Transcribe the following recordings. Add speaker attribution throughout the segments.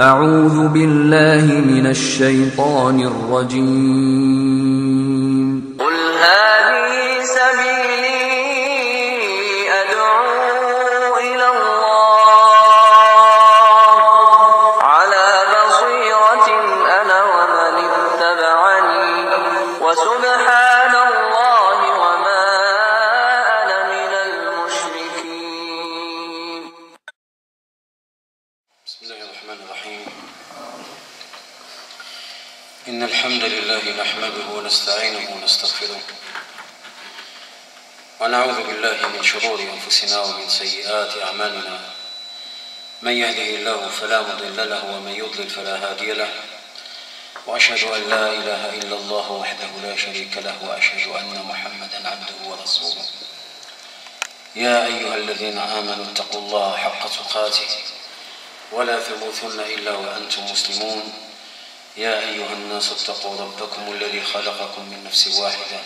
Speaker 1: أعوذ بالله من الشيطان الرجيم.
Speaker 2: قل هذه سبيلي أدعو إلى الله على بصيرة أنا ومن اتبعني وسبحان الله وما أنا من المشركين.
Speaker 3: بسم الله الرحمن الرحيم. إن الحمد لله نحمده ونستعينه ونستغفره ونعوذ بالله من شرور أنفسنا ومن سيئات أعمالنا. من يهده الله فلا مضل له ومن يضلل فلا هادي له، وأشهد أن لا إله إلا الله وحده لا شريك له، وأشهد أن محمدا عبده ورسوله. يا أيها الذين آمنوا اتقوا الله حق تقاته ولا تموتن إلا وأنتم مسلمون. يا أيها الناس اتقوا ربكم الذي خلقكم من نفس واحدة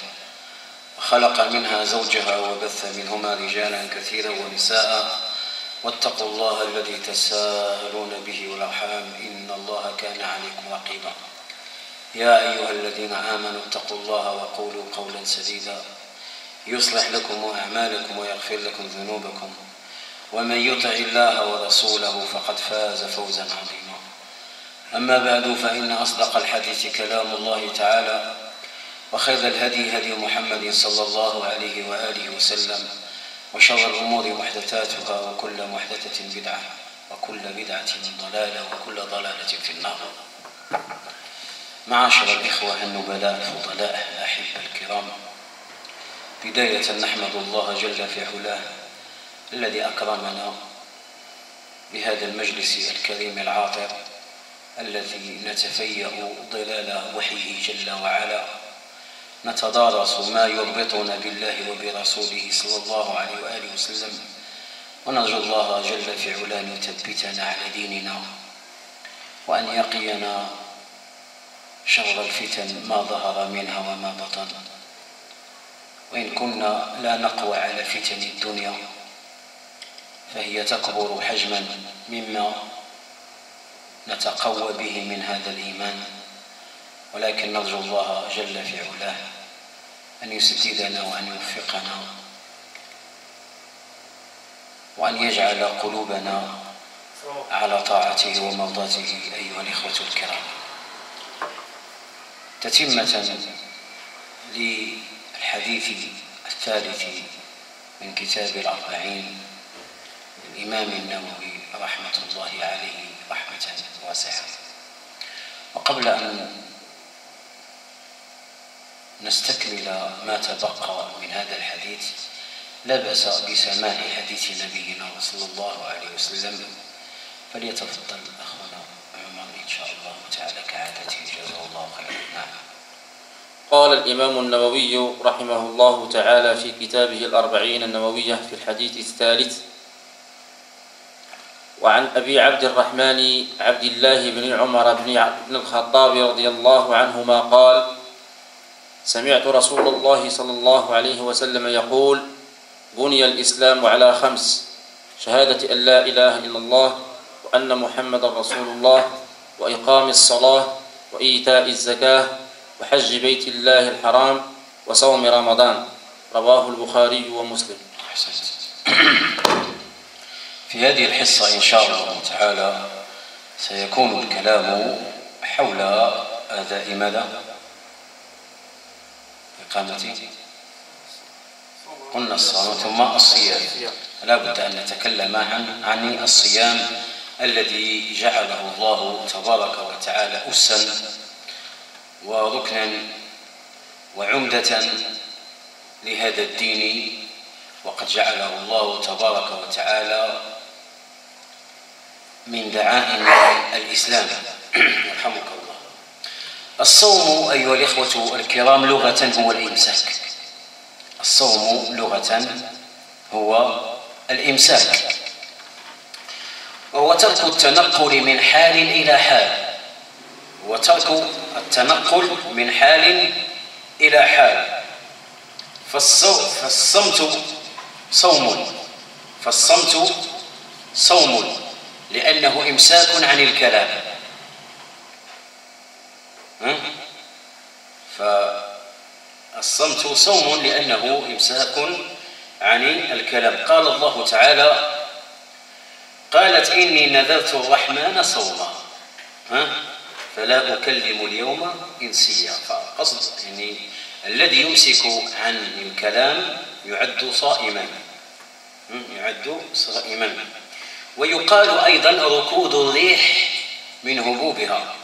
Speaker 3: وخلق منها زوجها وبث منهما رجالا كثيرا ونساء، واتقوا الله الذي تساءلون به والأرحام إن الله كان عليكم رقيبا. يا أيها الذين آمنوا اتقوا الله وقولوا قولا سديدا يصلح لكم أعمالكم ويغفر لكم ذنوبكم، ومن يطع الله ورسوله فقد فاز فوزا عظيما. أما بعد، فإن أصدق الحديث كلام الله تعالى، وخير الهدي هدي محمد صلى الله عليه وآله وسلم، وشر الأمور محدثاتها، وكل محدثة بدعة، وكل بدعة ضلالة، وكل ضلالة في النار. معاشر الإخوة النبلاء الفضلاء الأحبة الكرام، بداية نحمد الله جل في علاه الذي أكرمنا بهذا المجلس الكريم العاطر الذي نتفيأ ظلال وحيه جل وعلا، نتدارس ما يربطنا بالله وبرسوله صلى الله عليه وآله وسلم، ونرجو الله جل في علاه أن يثبتنا على ديننا، وأن يقينا شر الفتن ما ظهر منها وما بطن. وإن كنا لا نقوى على فتن الدنيا فهي تكبر حجما مما نتقوى به من هذا الإيمان، ولكن نرجو الله جل في علاه أن يسددنا وأن يوفقنا وأن يجعل قلوبنا على طاعته ومرضاته. أيها الإخوة الكرام، تتمة للحديث الثالث من كتاب الأربعين الإمام النووي رحمة الله عليه رحمة واسعة. وقبل أن نستكمل ما تبقى من هذا الحديث، لا بأس بسماع حديث نبينا صلى الله عليه وسلم، فليتفضل أخونا عمر إن شاء الله تعالى كعادته، جزاه الله خيرا. نعم.
Speaker 4: قال الإمام النووي رحمه الله تعالى في كتابه الأربعين النووية في الحديث الثالث: وعن أبي عبد الرحمن عبد الله بن عمر بن الخطاب رضي الله عنهما قال: سمعت رسول الله صلى الله عليه وسلم يقول: بني الإسلام على 5: شهادة أن لا إله إلا الله وأن محمد رسول الله، وإقام الصلاة، وإيتاء الزكاة، وحج بيت الله الحرام، وصوم رمضان. رواه البخاري ومسلم.
Speaker 3: في هذه الحصة إن شاء الله تعالى سيكون الكلام حول أداء ماذا؟ إقامة، قلنا الصلاة ثم الصيام. لا بد أن نتكلم عن الصيام الذي جعله الله تبارك وتعالى أسا وركنا وعمدة لهذا الدين، وقد جعله الله تبارك وتعالى من دعائم الإسلام. يرحمك الله. الصوم أيها الإخوة الكرام لغة هو الإمساك. الصوم لغة هو الإمساك، وهو ترك التنقل من حال إلى حال، وترك التنقل من حال إلى حال. فالصمت صوم، لأنه إمساك عن الكلام. فالصمت صوم لأنه إمساك عن الكلام. قال الله تعالى: قالت إني نذرت الرحمن صوما فلا أكلم اليوم إنسيا. فقصد يعني الذي يمسك عن الكلام يعد صائما، ويقال أيضا ركود الريح من هبوبها.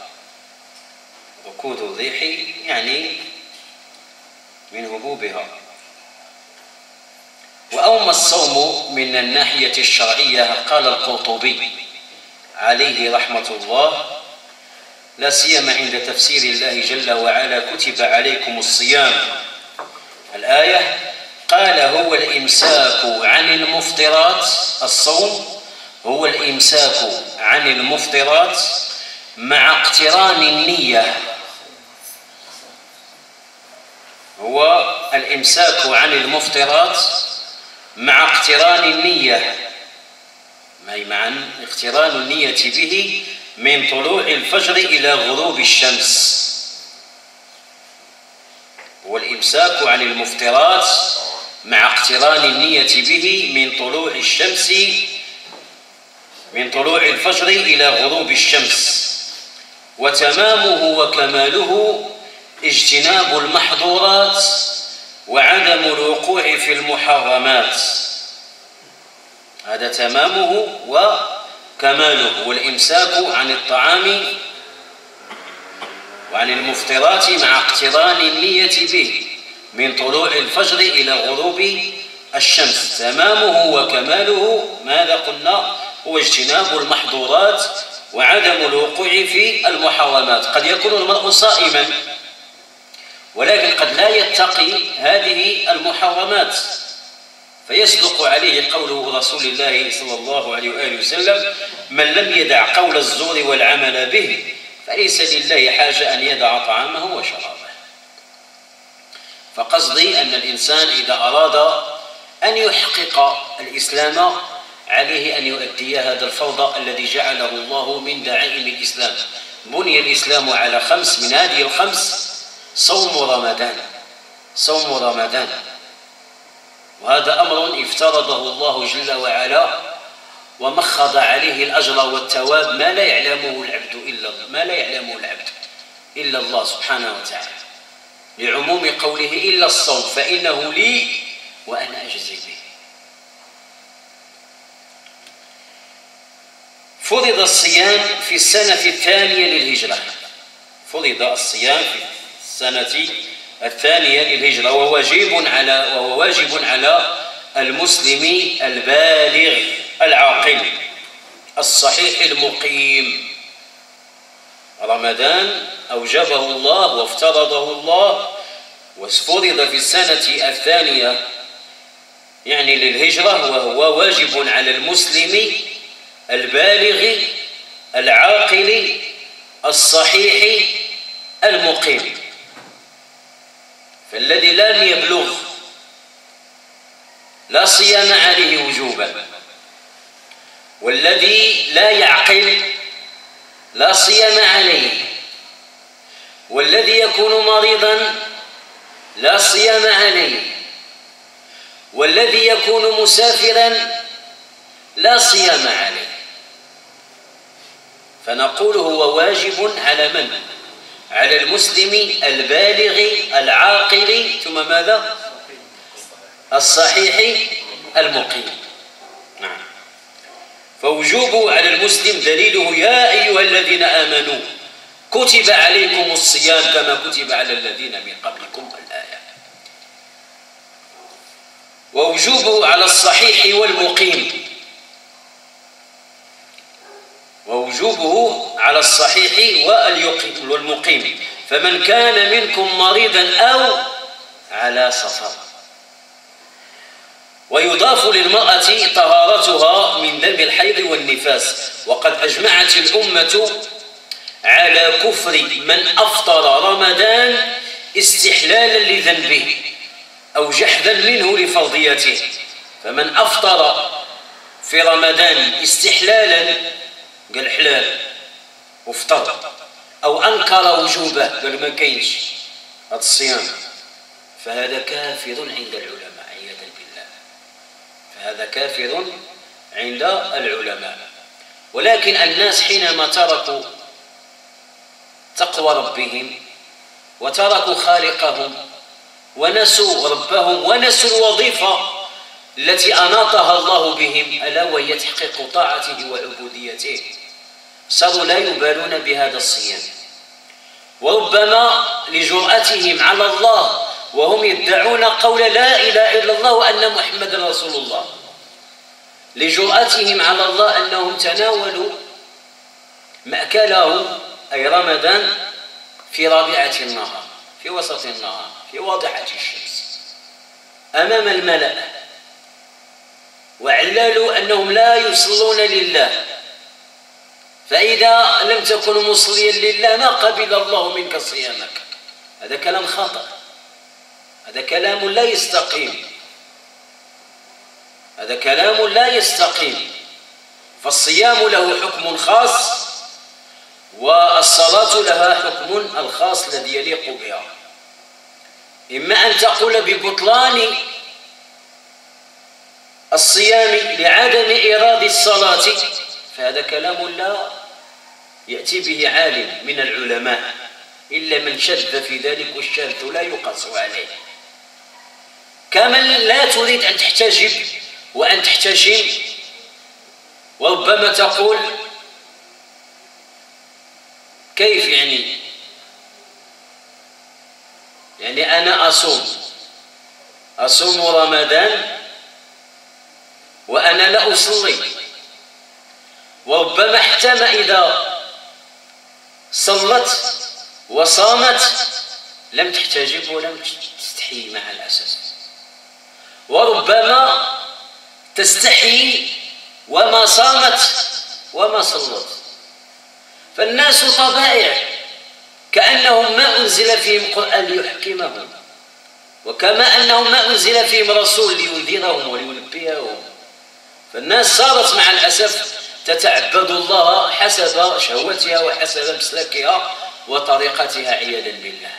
Speaker 3: ركود الريح يعني من هبوبها. وأما الصوم من الناحية الشرعية قال القرطبي عليه رحمة الله: لا سيما عند تفسير الله جل وعلا: كتب عليكم الصيام، الآية، قال: هو الإمساك عن المفطرات. الصوم هو الإمساك عن المفطرات مع اقتران النية. هو الإمساك عن المفطرات مع اقتران النية، مع اقتران النية به من طلوع الفجر إلى غروب الشمس. هو الإمساك عن المفطرات مع اقتران النية به من طلوع الشمس، من طلوع الفجر إلى غروب الشمس. وتمامه وكماله اجتناب المحظورات وعدم الوقوع في المحرمات. هذا تمامه وكماله، والإمساك عن الطعام وعن المفطرات مع اقتران النية به من طلوع الفجر إلى غروب الشمس. تمامه وكماله ماذا قلنا؟ هو اجتناب المحظورات وعدم الوقوع في المحرمات. قد يكون المرء صائما ولكن قد لا يتقي هذه المحرمات، فيصدق عليه قول رسول الله صلى الله عليه وآله وسلم: من لم يدع قول الزور والعمل به فليس لله حاجة أن يدع طعامه وشرابه. فقصدي أن الإنسان إذا أراد أن يحقق الإسلام عليه أن يؤدي هذا الفرض الذي جعله الله من دعائم الإسلام. بني الإسلام على 5، من هذه ال5 صوم رمضان. صوم رمضان، وهذا أمر افترضه الله جل وعلا ومخض عليه الأجر والثواب ما لا يعلمه العبد إلا الله سبحانه وتعالى، لعموم قوله: إلا الصوم فإنه لي وأنا أجزي به. فرض الصيام في السنة الثانية للهجرة. فرض الصيام في السنة الثانية للهجرة، وهو واجب على المسلم البالغ العاقل الصحيح المقيم. رمضان أوجبه الله وافترضه الله وفرض في السنة الثانية يعني للهجرة، وهو واجب على المسلم البالغ العاقل الصحيح المقيم. فالذي لم يبلغ لا صيام عليه وجوبا، والذي لا يعقل لا صيام عليه، والذي يكون مريضا لا صيام عليه، والذي يكون مسافرا لا صيام عليه. فنقول هو واجب على من؟ على المسلم البالغ العاقل، ثم ماذا؟ الصحيح المقيم. نعم. فوجوبه على المسلم دليله: يا أيها الذين آمنوا كتب عليكم الصيام كما كتب على الذين من قبلكم، الآية. ووجوبه على الصحيح والمقيم، ووجوبه على الصحيح والمقيم. فمن كان منكم مريضا أو على سفر. ويضاف للمرأة طهارتها من دم الحيض والنفاس. وقد أجمعت الأمة على كفر من أفطر رمضان استحلالا لذنبه أو جحدا منه لفرضيته. فمن أفطر في رمضان استحلالا قال حلال وفطر، أو أنكر وجوبه قال ما كاينش هذا الصيام، فهذا كافر عند العلماء عياذا بالله، فهذا كافر عند العلماء. ولكن الناس حينما تركوا تقوى ربهم وتركوا خالقهم ونسوا ربهم ونسوا الوظيفة التي أناطها الله بهم، ألا وهي تحقيق طاعته وعبوديته، صاروا لا يبالون بهذا الصيام. وربما لجرأتهم على الله وهم يدعون قول لا إله إلا الله وأن محمد رسول الله، لجرأتهم على الله أنهم تناولوا مأكلهم أي رمضان في رابعة النهار، في وسط النهار، في واضحة الشمس أمام الملأ، وعللوا أنهم لا يصلون لله، فإذا لم تكن مصليا لله ما قبل الله منك صيامك. هذا كلام خطأ، هذا كلام لا يستقيم، هذا كلام لا يستقيم. فالصيام له حكم خاص والصلاة لها حكم الخاص الذي يليق بها. إما أن تقول ببطلان الصيام لعدم إيراد الصلاة، فهذا كلام لا يأتي به عالم من العلماء إلا من شذ في ذلك، والشاذ لا يقاس عليه. كما لا تريد أن تحتجب وأن تحتشم، وربما تقول كيف يعني أنا أصوم رمضان وأنا لا أصلي، وربما احتم إذا صلت وصامت لم تحتجب ولم تستحي مع الأسف، وربما تستحي وما صامت وما صلت. فالناس طبائع كأنهم ما أنزل فيهم قرآن ليحكمهم، وكما أنهم ما أنزل فيهم رسول لينذرهم ولينبههم. فالناس صارت مع الأسف تتعبد الله حسب شهوتها وحسب مسلكها وطريقتها عياذا بالله.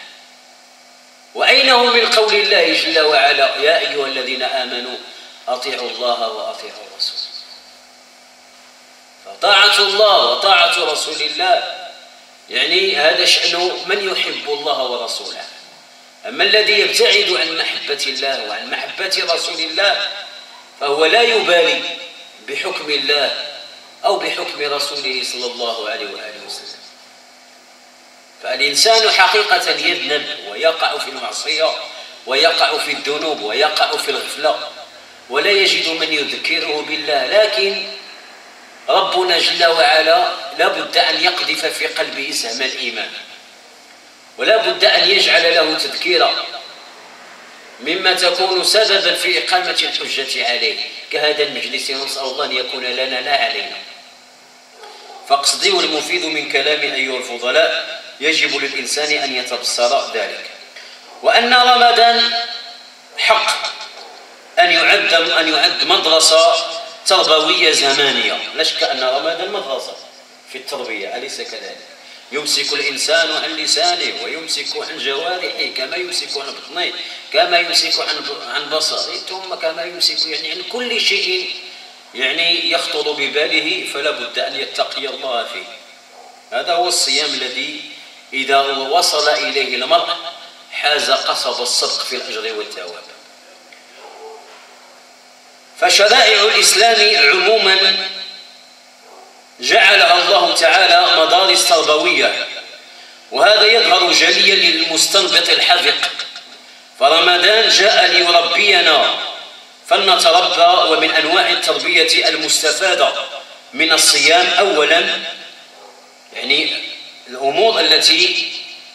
Speaker 3: وأين هم من قول الله جل وعلا يا أيها الذين آمنوا أطيعوا الله وأطيعوا الرسول؟ فطاعة الله وطاعة رسول الله يعني هذا شأن من يحب الله ورسوله. أما الذي يبتعد عن محبة الله وعن محبة رسول الله فهو لا يبالي بحكم الله أو بحكم رسوله صلى الله عليه وآله وسلم. فالإنسان حقيقة يذنب ويقع في المعصية ويقع في الذنوب ويقع في الغفلة ولا يجد من يذكره بالله، لكن ربنا جل وعلا لا بد أن يقذف في قلبه سهم الإيمان، ولا بد أن يجعل له تذكيرا مما تكون سببا في إقامة الحجة عليه كهذا المجلس. نسأل الله أن يكون لنا لا علينا. فاقصدي المفيد من كلام أيها الفضلاء يجب للإنسان أن يتبصر ذلك، وأن رمضان حق أن يعد مدرسة تربوية زمانية. لا شك أن رمضان مدرسة في التربية، أليس كذلك؟ يمسك الإنسان عن لسانه ويمسك عن جوارحه كما يمسك عن بطنه، كما يمسك عن بصره، ثم كما يمسك عن كل شيء يخطر بباله، فلا بد أن يتقي الله فيه. هذا هو الصيام الذي إذا وصل إليه المرء حاز قصب الصدق في الأجر والثواب. فشرائع الإسلام عموما جعلها الله تعالى مدارس تربوية، وهذا يظهر جليا للمستنبط الحذق. فرمضان جاء ليربينا فلنتربى. ومن أنواع التربية المستفادة من الصيام أولا الأمور التي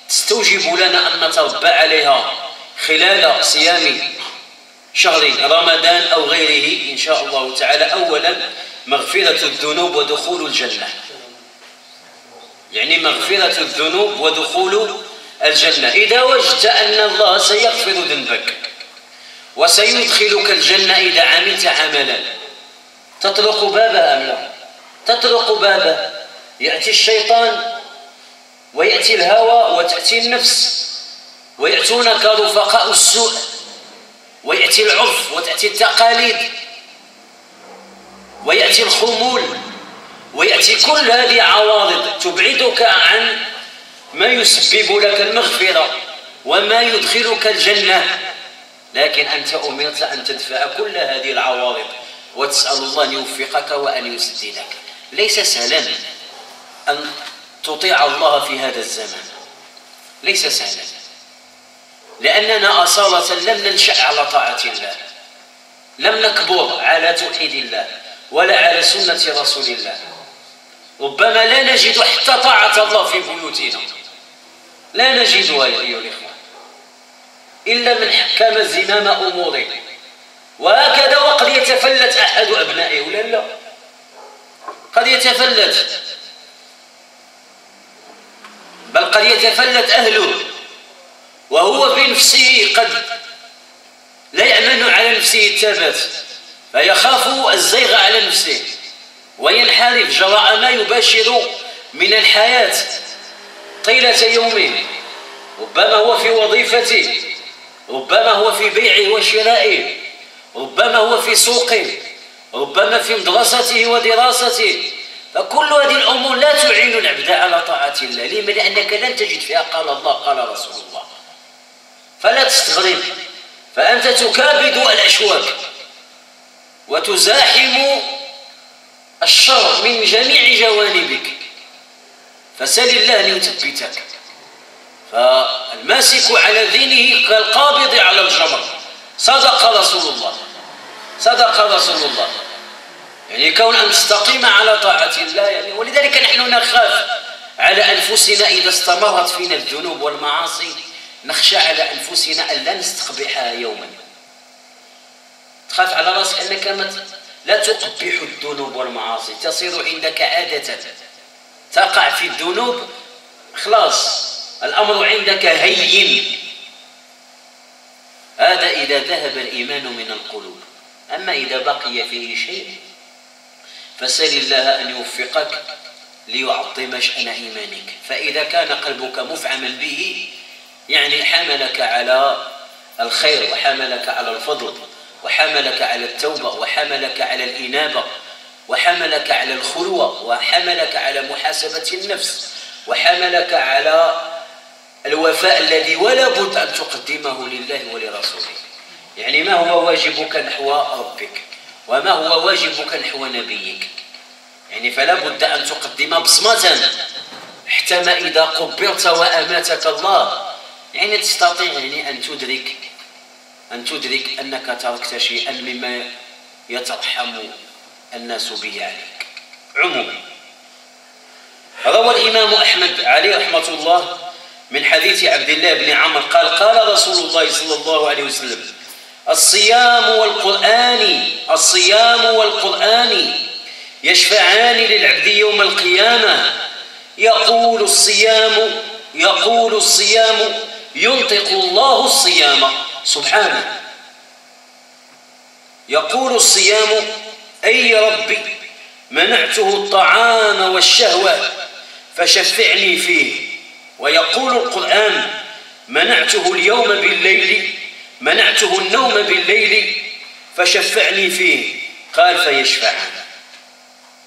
Speaker 3: تستوجب لنا أن نتربى عليها خلال صيام شهر رمضان أو غيره إن شاء الله تعالى. أولا مغفرة الذنوب ودخول الجنة، مغفرة الذنوب ودخول الجنة. إذا وجدت أن الله سيغفر ذنبك وسيدخلك الجنة إذا عملت عملا، تطرق بابه أم لا؟ تطرق بابه. يأتي الشيطان ويأتي الهوى وتأتي النفس، ويأتونك رفقاء السوء، ويأتي العرف وتأتي التقاليد، ويأتي الخمول، ويأتي كل هذه عوارض تبعدك عن ما يسبب لك المغفرة وما يدخلك الجنة. لكن أنت أمرت أن تدفع كل هذه العوارض وتسأل الله أن يوفقك وأن يسددك. ليس سهلا أن تطيع الله في هذا الزمان، ليس سهلا، لأننا أصالة لم ننشأ على طاعة الله، لم نكبر على توحيد الله ولا على سنة رسول الله. ربما لا نجد حتى طاعة الله في بيوتنا، لا نجدها أيها الإخوة، إلا من حكم زمام أموره. وهكذا وقد يتفلت أحد أبنائه، ولا لا؟ قد يتفلت، بل قد يتفلت أهله وهو بنفسه قد لا يأمن على نفسه الثبات، فيخاف الزيغ على نفسه وينحرف جراء ما يباشر من الحياة طيلة يومه. ربما هو في وظيفته، ربما هو في بيعه وشرائه، ربما هو في سوقه، ربما في مدرسته ودراسته. فكل هذه الأمور لا تعين العبد على طاعة الله. لما؟ لأنك لن تجد فيها قال الله قال رسول الله. فلا تستغرب، فأنت تكابد الأشواك وتزاحم الشر من جميع جوانبك، فسل الله أن يثبتك. فالماسك على دينه كالقابض على الجمر. صدق رسول الله، صدق رسول الله. يعني كون أن تستقيم على طاعة الله يعني. ولذلك نحن نخاف على أنفسنا إذا استمرت فينا الذنوب والمعاصي، نخشى على أنفسنا أن لا نستقبحها يوما. تخاف على رأسك أنك لا تقبح الذنوب والمعاصي، تصير عندك عادة، تقع في الذنوب خلاص الأمر عندك هين. هذا إذا ذهب الإيمان من القلوب. أما إذا بقي فيه شيء فسل الله أن يوفقك ليعظم شأن إيمانك. فإذا كان قلبك مفعما به يعني حملك على الخير وحملك على الفضل وحملك على التوبة وحملك على الإنابة وحملك على الخلوة وحملك على محاسبة النفس وحملك على الوفاء الذي ولا بد أن تقدمه لله ولرسوله. يعني ما هو واجبك نحو ربك وما هو واجبك نحو نبيك. يعني فلا بد أن تقدم بصمة حتى ما إذا قبرت وأماتك الله يعني تستطيع يعني أن تدرك أنك تركت شيئا مما يترحم الناس به عليك. عموما روى الإمام أحمد عليه رحمة الله من حديث عبد الله بن عمرو قال قال رسول الله صلى الله عليه وسلم الصيام والقرآن يشفعان للعبد يوم القيامة. يقول الصيام ينطق الله الصيام سبحانه. يقول الصيام أي ربي منعته الطعام والشهوة فشفعني فيه. ويقول القرآن منعته النوم بالليل فشفعني فيه. قال فيشفعان.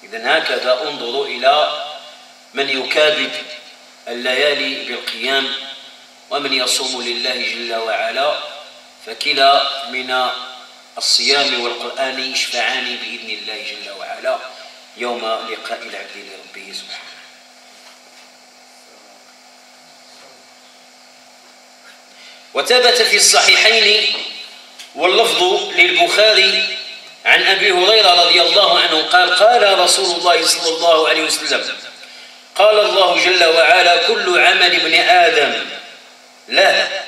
Speaker 3: إذن هكذا انظروا إلى من يكابد الليالي بالقيام ومن يصوم لله جل وعلا، فكلا من الصيام والقرآن يشفعان بإذن الله جل وعلا يوم لقاء العبد لربه سبحانه. وثبت في الصحيحين واللفظ للبخاري عن أبي هريرة رضي الله عنه قال قال رسول الله صلى الله عليه وسلم قال الله جل وعلا كل عمل ابن آدم له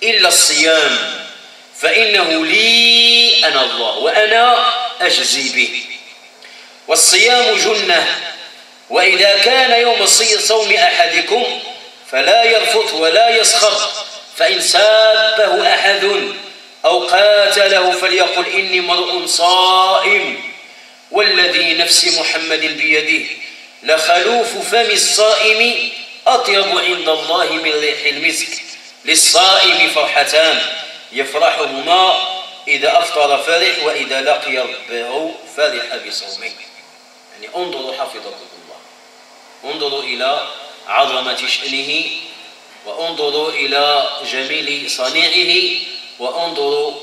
Speaker 3: إلا الصيام فإنه لي أنا الله وأنا أجزي به. والصيام جنة وإذا كان يوم صوم أحدكم فلا يرفث ولا يسخر فإن سابه أحد أو قاتله فليقل إني امرؤ صائم والذي نفس محمد بيده لخلوف فم الصائم أطيب عند الله من ريح المسك للصائم فرحتان يفرحهما إذا أفطر فرح وإذا لقي ربه فرح بصومه. يعني انظروا حفظكم الله، انظروا إلى عظمة شأنه، وانظروا إلى جميل صنيعه، وانظروا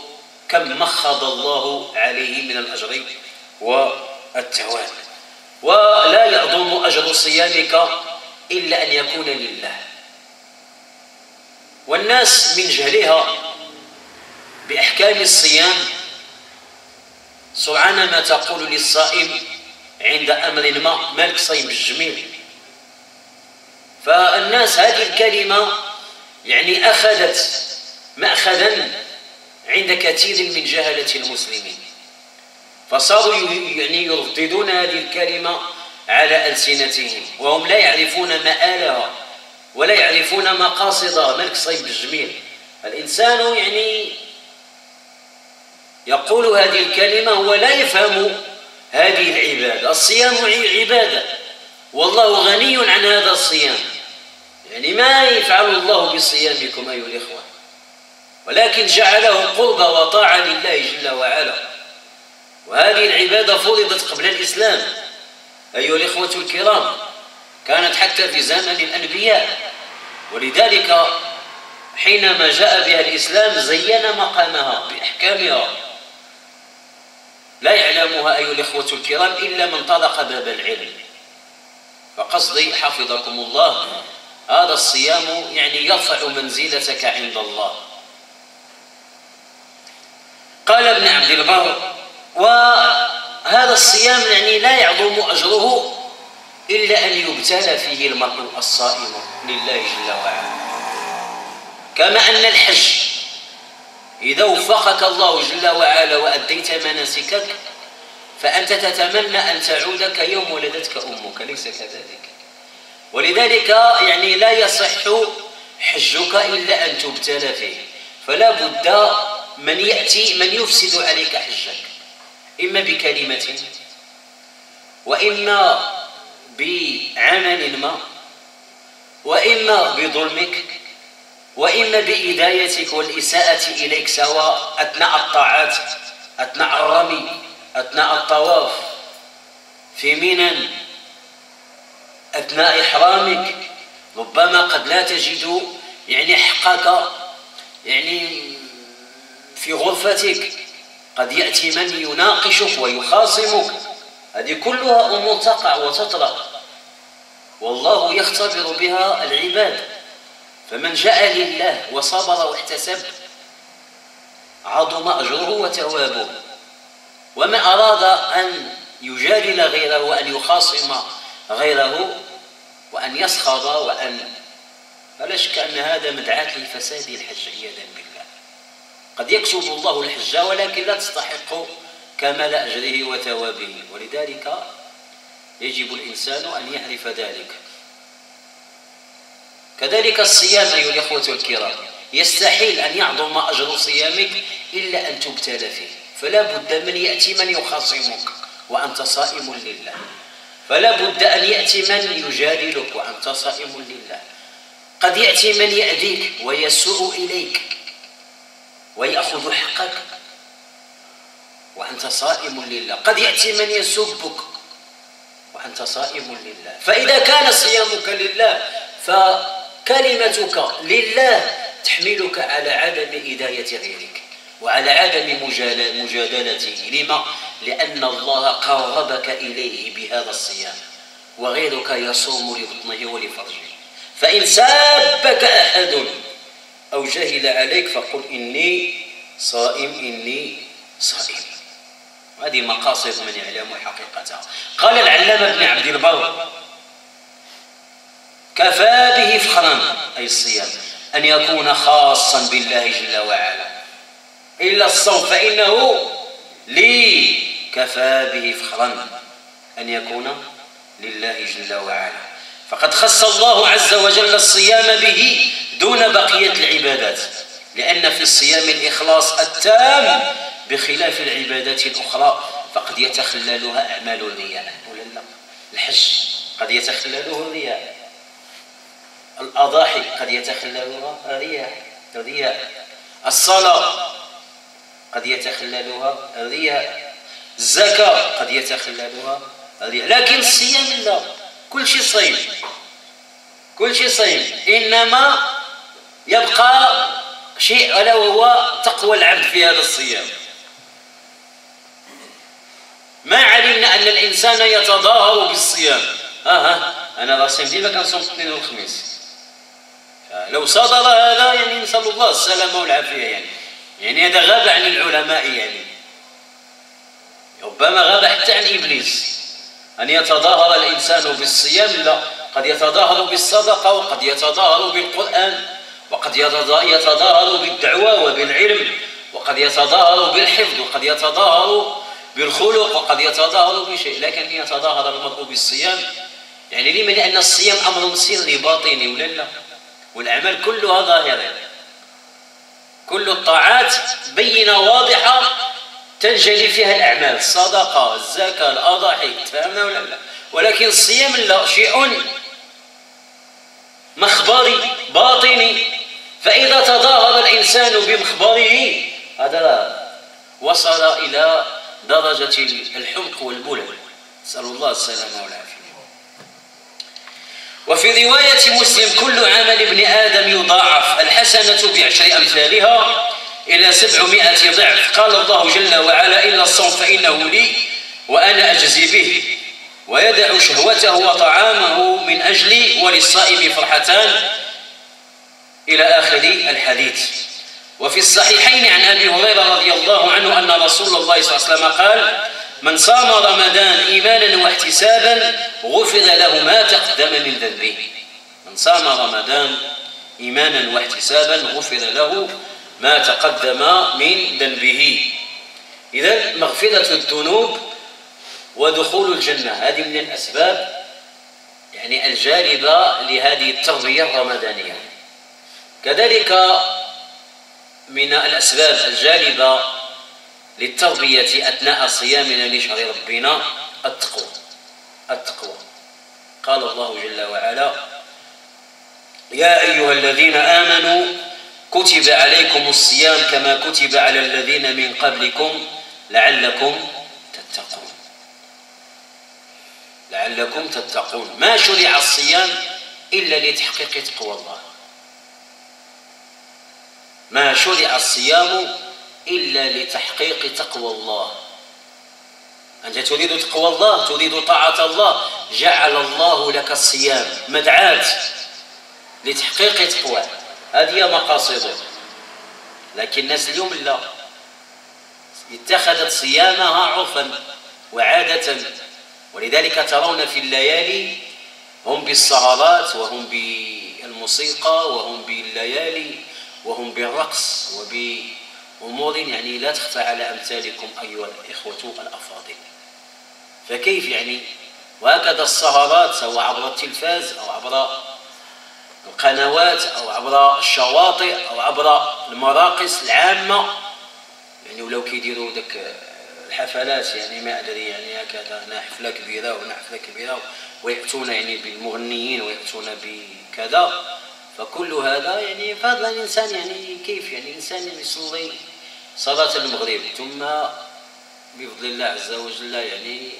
Speaker 3: كم مخض الله عليه من الأجر والثواب. ولا يعظم أجر صيامك إلا أن يكون لله. والناس من جهلها بأحكام الصيام سرعان ما تقول للصائم عند أمر ما: مالك صيم الجميل. فالناس هذه الكلمة يعني أخذت مأخذا عند كثير من جهلة المسلمين، فصاروا يعني يرددون هذه الكلمة على ألسنتهم وهم لا يعرفون مآلها ولا يعرفون مقاصدها. مالك صيم الجميل. الإنسان يعني يقول هذه الكلمة هو لا يفهم هذه العبادة. الصيام عبادة والله غني عن هذا الصيام، يعني ما يفعل الله بصيامكم أيها الإخوة، ولكن جعله قربة وطاعة لله جل وعلا. وهذه العبادة فرضت قبل الإسلام أيها الإخوة الكرام، كانت حتى في زمن الأنبياء، ولذلك حينما جاء بها الإسلام زين مقامها بأحكامها لا يعلمها أيها الإخوة الكرام إلا من طرق باب العلم. فقصدي حفظكم الله هذا الصيام يعني يرفع منزلتك عند الله. قال ابن عبد البر: وهذا الصيام يعني لا يعظم أجره إلا أن يبتلى فيه المرء الصائم لله جل وعلا. كما أن الحج إذا وفقك الله جل وعلا وأديت مناسكك فأنت تتمنى أن تعود كيوم ولدتك أمك، ليس كذلك؟ ولذلك يعني لا يصح حجك إلا أن تبتلى فيه. فلا بد من يأتي من يفسد عليك حجك، إما بكلمة وإما بعمل ما وإما بظلمك وإما بإدايتك والإساءة إليك، سواء أثناء الطاعات، أثناء الرمي، أثناء الطواف في منى، أثناء إحرامك. ربما قد لا تجد يعني حقك يعني في غرفتك، قد يأتي من يناقشك ويخاصمك. هذه كلها أمور تقع وتطرأ والله يختبر بها العباد. فمن جاء لله وصبر واحتسب عظم أجره وثوابه. ومن أراد أن يجادل غيره وأن يخاصم غيره وأن يسخر فلا شك أن هذا مدعاة لفساد الحج عياذا بالله. قد يكتب الله الحج ولكن لا تستحق كمال أجره وثوابه، ولذلك يجب الإنسان أن يعرف ذلك. كذلك الصيام أيها الإخوة الكرام، يستحيل أن يعظم أجر صيامك إلا أن تبتلى فيه. فلا بد من يأتي من يخاصمك وأنت صائم لله، فلا بد أن يأتي من يجادلك وأنت صائم لله. قد يأتي من يأذيك ويسوء إليك ويأخذ حقك وأنت صائم لله. قد يأتي من يسبك وأنت صائم لله. فإذا كان صيامك لله فكلمتك لله تحملك على عدم إداية غيرك وعلى عدم مجادلته. لما؟ لأن الله قربك إليه بهذا الصيام، وغيرك يصوم لبطنه ولفرجه. فإن سابك أحد أو جهل عليك فقل إني صائم إني صائم. هذه مقاصد من يعلم حقيقتها. قال العلامة ابن عبد البر: كفى به فخرا، أي الصيام، أن يكون خاصا بالله جل وعلا، إلا الصوم فإنه لي. كفى به فخرا أن يكون لله جل وعلا. فقد خص الله عز وجل الصيام به دون بقية العبادات، لأن في الصيام الإخلاص التام بخلاف العبادات الأخرى فقد يتخللها أعمال الرياء. الحج قد يتخلله الرياء، الأضاحي قد يتخللها الرياء، الصلاة قد يتخللها الرياء، الزكاة قد يتخللها الرياء، لكن الصيام لا، كل شيء صيم، كل شيء صيم، إنما يبقى شيء ألا وهو تقوى العبد في هذا الصيام. ما علمنا أن الإنسان يتظاهر بالصيام، أنا راسم ديما كنصوم الاثنين والخميس، لو صدر هذا يعني نسأل الله السلامة والعافية، يعني هذا غاب عن العلماء، يعني ربما غاب حتى عن إبليس أن يتظاهر الإنسان بالصيام، لا، قد يتظاهر بالصدقة، وقد يتظاهر بالقرآن، وقد يتظاهر بالدعوة وبالعلم، وقد يتظاهر بالحفظ، وقد يتظاهر بالخلق، وقد يتظاهر بشيء، لكن يتظاهر المرء بالصيام يعني لما؟ لأن الصيام أمر سري باطني ولا لا؟ والأعمال كلها ظاهرة، كل الطاعات بينة واضحة تنجلي فيها الأعمال، الصدقة، الزكاة، الأضاحي، تفهمنا ولا لا؟ ولكن الصيام لا، شيء مخبري باطني، فإذا تظاهر الإنسان بمخبره هذا وصل إلى درجة الحمق والبلل، نسأل الله السلامة والعافية. وفي رواية مسلم: كل عمل ابن آدم يضاعف، الحسنة ب10 أمثالها إلى 700 ضعف. قال الله جل وعلا: إلا الصوم فإنه لي وأنا أجزي به، ويدع شهوته وطعامه من أجلي، وللصائم فرحتان، إلى آخر الحديث. وفي الصحيحين عن أبي هريرة رضي الله عنه أن رسول الله صلى الله عليه وسلم قال: من صام رمضان إيمانا واحتسابا غفر له ما تقدم من ذنبه. من صام رمضان إيمانا واحتسابا غفر له ما تقدم من ذنبه. إذن مغفرة الذنوب ودخول الجنة هذه من الأسباب يعني الجالبة لهذه التربية الرمضانية. كذلك من الأسباب الجالبة للتربية أثناء صيامنا لشهر ربنا التقوى. قال الله جل وعلا: يا أيها الذين آمنوا كتب عليكم الصيام كما كتب على الذين من قبلكم لعلكم تتقون. ما شرع الصيام إلا لتحقيق تقوى الله، ما شرع الصيام إلا لتحقيق تقوى الله. أنت تريد تقوى الله، تريد طاعة الله، جعل الله لك الصيام مدعاة لتحقيق تقوى، هذه مقاصده. لكن الناس اليوم لا، اتخذت صيامها عرفا وعادة، ولذلك ترون في الليالي هم بالسهرات وهم بالموسيقى وهم بالليالي وهم بالرقص وبأمور يعني لا تخفى على أمثالكم أيها الإخوة الأفاضل. فكيف يعني؟ وهكذا السهرات سواء عبر التلفاز أو عبر القنوات أو عبر الشواطئ أو عبر المراقص العامة، يعني ولو كيديروا ذاك الحفلات يعني ما أدري يعني هكذا، هنا حفلة كبيرة وهنا حفلة كبيرة، ويأتون يعني بالمغنيين ويأتون بكذا، فكل هذا يعني فضل الإنسان يعني كيف يعني الإنسان يصلي صلاة المغرب ثم بفضل الله عز وجل يعني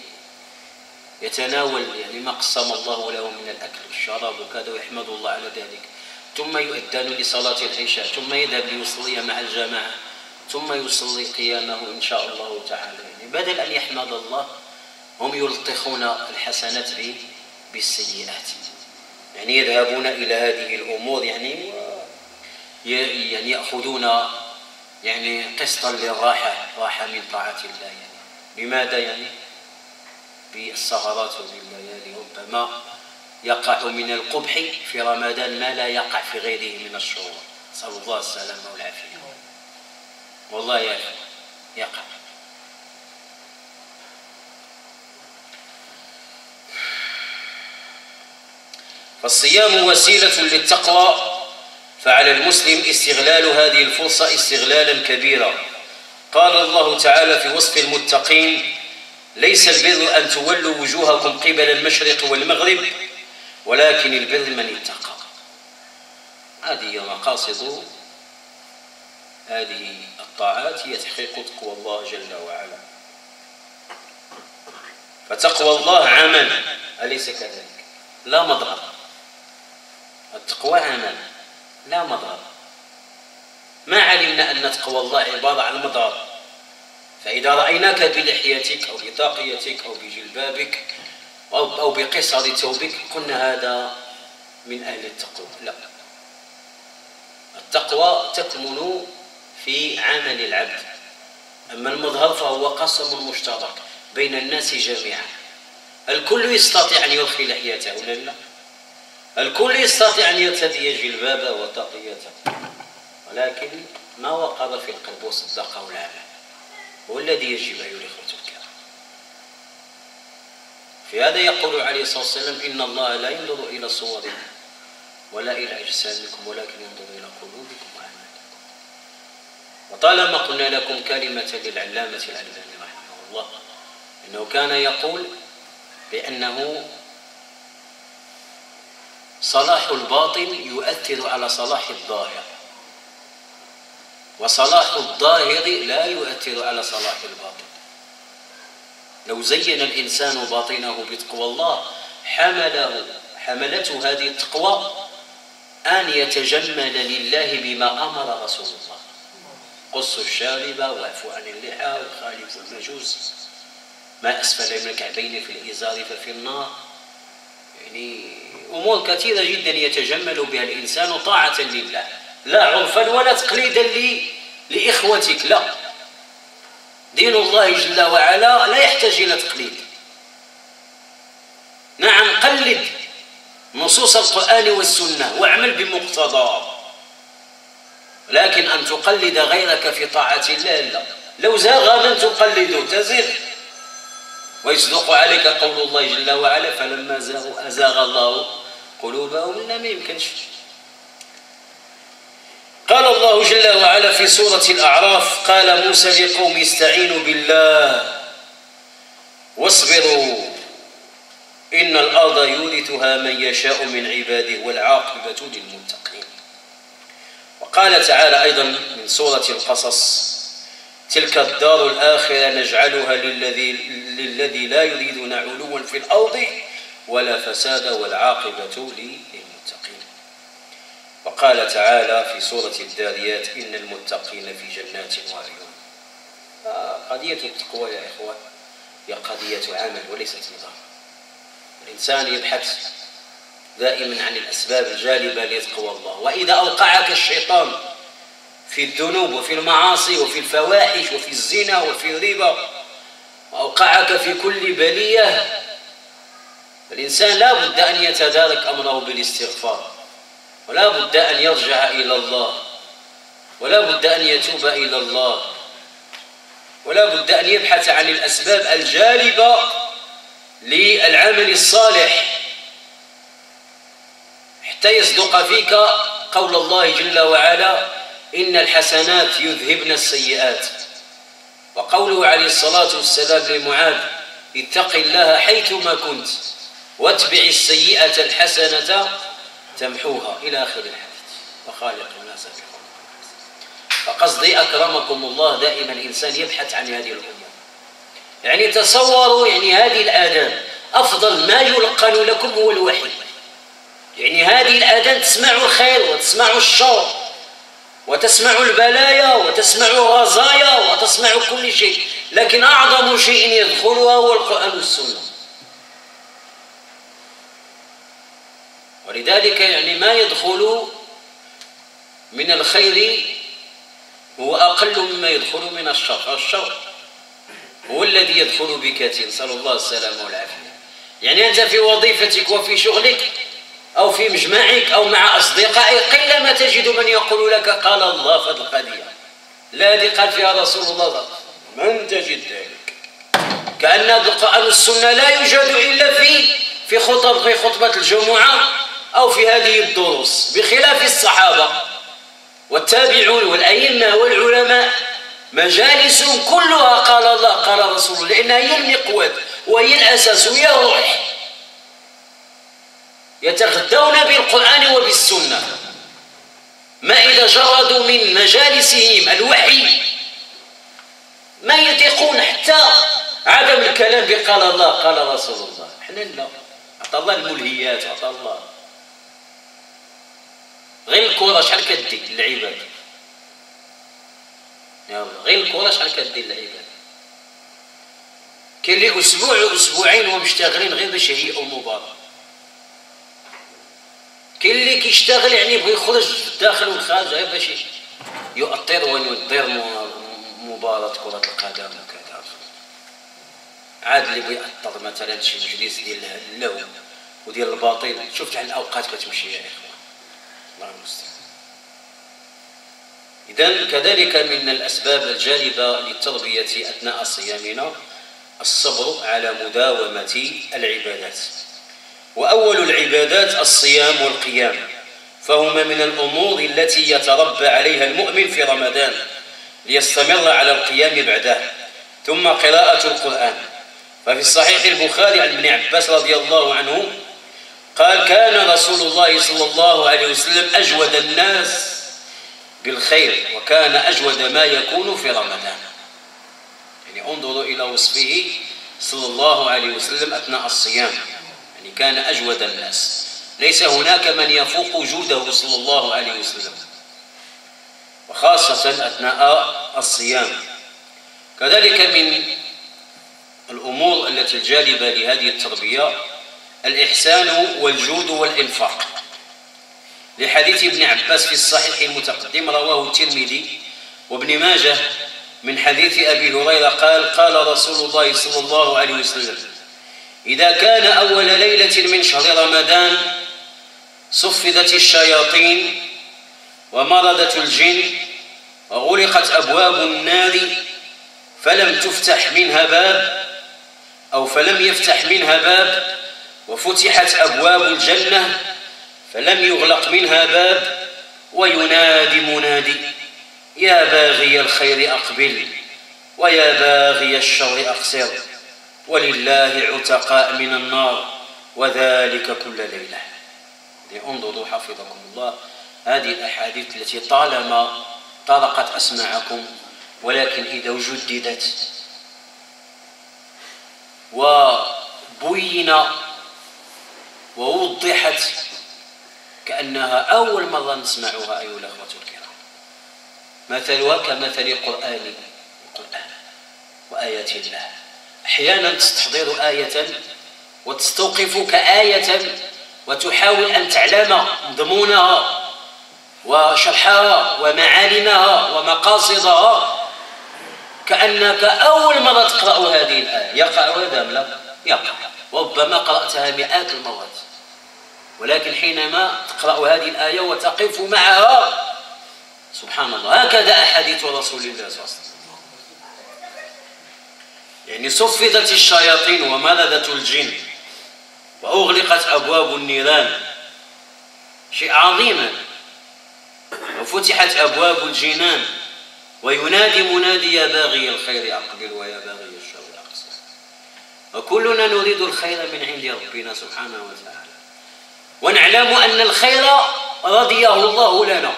Speaker 3: يتناول يعني ما قسم الله له من الأكل والشراب وكذا ويحمد الله على ذلك، ثم يؤذن لصلاة العشاء، ثم يذهب ليصلي مع الجماعة، ثم يصلي قيامه إن شاء الله تعالى. يعني بدل أن يحمد الله هم يلطخون الحسنات بالسيئات، يعني يذهبون إلى هذه الأمور يعني يأخذون يعني قسطا للراحة، راحة من طاعة الله. يعني بماذا؟ يعني بالسهرات وبالليالي. ربما يقع من القبح في رمضان ما لا يقع في غيره من الشهور، نسأل الله السلامة والعافية. والله يا أخي يقع. فالصيام وسيلة للتقوى، فعلى المسلم استغلال هذه الفرصة استغلالا كبيرا. قال الله تعالى في وصف المتقين: ليس البر أن تولوا وجوهكم قبل المشرق والمغرب، ولكن البر من اتقى. هذه مقاصد هذه الطاعات، هي تحقيق تقوى الله جل وعلا. فتقوى الله عمل، أليس كذلك؟ لا مضرر. التقوى عمل لا مضرر. ما علمنا أن تقوى الله عبارة عن مضرر، فإذا رأيناك بلحيتك أو بطاقيتك أو بجلبابك أو بقصر ثوبك قلنا هذا من أهل التقوى. لا، التقوى تكمن في عمل العبد، أما المظهر فهو قسم مشترك بين الناس جميعا. الكل يستطيع أن يرخي لحيته ولا لا؟ الكل يستطيع أن يرتدي جلبابه وطاقيته، ولكن ما وقر في القلب والصدق والعمل هو الذي يجب أن يخرج الكلام. في هذا يقول عليه الصلاة والسلام: إن الله لا ينظر إلى صوركم ولا إلى أجسامكم ولكن ينظر إلى قلوبكم وأعمالكم. وطالما قلنا لكم كلمة للعلامة الألباني رحمه الله، إنه كان يقول بأنه صلاح الباطن يؤثر على صلاح الظاهر، وصلاح الظاهر لا يؤثر على صلاح الباطن. لو زين الإنسان باطنه بتقوى الله حملته هذه التقوى أن يتجمل لله بما أمر رسول الله: قصوا الشارب واعفوا عن اللحى وخالفوا المجوس، ما أسفل من الكعبين في الإزار ففي النار. يعني أمور كثيرة جدا يتجمل بها الإنسان طاعة لله، لا عرفا ولا تقليدا لإخوتك. لا، دين الله جل وعلا لا يحتاج إلى تقليد. نعم، قلد نصوص القرآن والسنة واعمل بمقتضاه، لكن أن تقلد غيرك في طاعة الله لا. لو زاغ من تقلده تزغ، ويصدق عليك قول الله جل وعلا: فلما زاغوا أزاغ الله قلوبهم. لا، ما يمكنش. قال الله جل وعلا في سورة الأعراف: قال موسى لقوم استعينوا بالله واصبروا إن الأرض يورثها من يشاء من عباده والعاقبة للمتقين. وقال تعالى أيضا من سورة القصص: تلك الدار الآخرة نجعلها للذي لا يريدون علوا في الأرض ولا فسادا والعاقبة للمتقين. وقال تعالى في سورة الذاريات: إن المتقين في جنات وعيون. قضية التقوى يا إخوان هي قضية عمل وليست نظام. الإنسان يبحث دائما عن الأسباب الجالبة لتقوى الله، وإذا أوقعك الشيطان في الذنوب وفي المعاصي وفي الفواحش وفي الزنا وفي الربا وأوقعك في كل بلية، الإنسان لا بد أن يتدارك أمره بالاستغفار، ولا بد أن يرجع إلى الله، ولا بد أن يتوب إلى الله، ولا بد أن يبحث عن الأسباب الجالبة للعمل الصالح حتى يصدق فيك قول الله جل وعلا: إن الحسنات يذهبن السيئات. وقوله عليه الصلاة والسلام لمعاذ: اتق الله حيثما كنت واتبع السيئة الحسنة تمحوها، إلى آخر الحديث. وخالق الناس بخلق. فقصدي أكرمكم الله دائما الإنسان يبحث عن هذه الأمور. يعني تصوروا، يعني هذه الآذان أفضل ما يلقن لكم هو الوحي. يعني هذه الآذان تسمع الخير وتسمع الشر وتسمع البلايا وتسمع الرزايا وتسمع كل شيء، لكن أعظم شيء يدخلها هو القرآن والسنة. ولذلك يعني ما يدخل من الخير هو أقل مما يدخل من الشر. الشر هو الذي يدخل بك، نسأل الله السلامة والعافية. يعني أنت في وظيفتك وفي شغلك أو في مجمعك أو مع أصدقائك قلما تجد من يقول لك قال الله في القضية، لا هذه قال فيها رسول الله، من تجد ذلك؟ كأن القرآن والسنة لا يوجد إلا في خطبة الجمعة أو في هذه الدروس، بخلاف الصحابة والتابعون والأئمة والعلماء مجالس كلها قال الله قال رسوله، لأنها هي المقود وهي الأساس وهي الروح. يتغذون بالقرآن وبالسنة. ما إذا جردوا من مجالسهم الوحي ما يطيقون حتى عدم الكلام بقال الله قال رسول الله. احنا لا، عطى الله الملهيات، عطى الله غير الكرة شحال كدي للعباد، غير الكرة شحال كدي للعباد. كاين اللي أسبوع وأسبوعين ومشتغلين غير باش يهيئوا المباراة. كاين اللي كيشتغل يعني بغى يخرج في الداخل والخارج غير باش يؤطر ويدير مباراة كرة القدم وكذا. عاد اللي بغى يأطر مثلا شي مجلس ديال اللهو وديال الباطل، شفت على الأوقات كتمشي يا إخوان، الله المستعان. إذن كذلك من الأسباب الجالبة للتربية أثناء صيامنا الصبر على مداومة العبادات. وأول العبادات الصيام والقيام، فهما من الأمور التي يتربى عليها المؤمن في رمضان ليستمر على القيام بعده. ثم قراءة القرآن، ففي الصحيح البخاري عن ابن عباس رضي الله عنه قال كان رسول الله صلى الله عليه وسلم أجود الناس بالخير، وكان أجود ما يكون في رمضان. يعني انظروا إلى وصفه صلى الله عليه وسلم أثناء الصيام، يعني كان أجود الناس، ليس هناك من يفوق جوده صلى الله عليه وسلم، وخاصة أثناء الصيام. كذلك من الأمور التي الجالبة لهذه التربية الإحسان والجود والإنفاق، لحديث ابن عباس في الصحيح المتقدم رواه الترمذي وابن ماجه من حديث أبي هريرة قال قال رسول الله صلى الله عليه وسلم إذا كان أول ليلة من شهر رمضان صفدت الشياطين ومرضت الجن وغلقت أبواب النار فلم تفتح منها باب أو فلم يفتح منها باب، وفتحت أبواب الجنة فلم يغلق منها باب، وينادي منادي يا باغي الخير أقبل ويا باغي الشر أقصر، ولله عتقاء من النار وذلك كل ليلة. انظروا حفظكم الله هذه الأحاديث التي طالما طرقت أسماعكم، ولكن إذا جددت وبين ووضحت كأنها أول مرة نسمعها أيها الأخوة الكرام. مثلها كمثل القرآن وآيات الله. أحيانا تستحضر آية وتستوقفك آية وتحاول أن تعلم مضمونها وشرحها ومعالمها ومقاصدها كأنك أول مرة تقرأ هذه الآية. يقع هذا أم لا؟ يقع، وربما قرأتها مئات المرات، ولكن حينما تقرأ هذه الآية وتقف معها سبحان الله. هكذا أحاديث رسول الله صلى الله عليه وسلم، يعني صفدت الشياطين ومرضت الجن وأغلقت أبواب النيران، شيء عظيم، وفتحت أبواب الجنان وينادي منادي يا باغي الخير أقبل ويا باغي الشر أقصر. وكلنا نريد الخير من عند ربنا سبحانه وتعالى، ونعلم أن الخير رضيه الله لنا،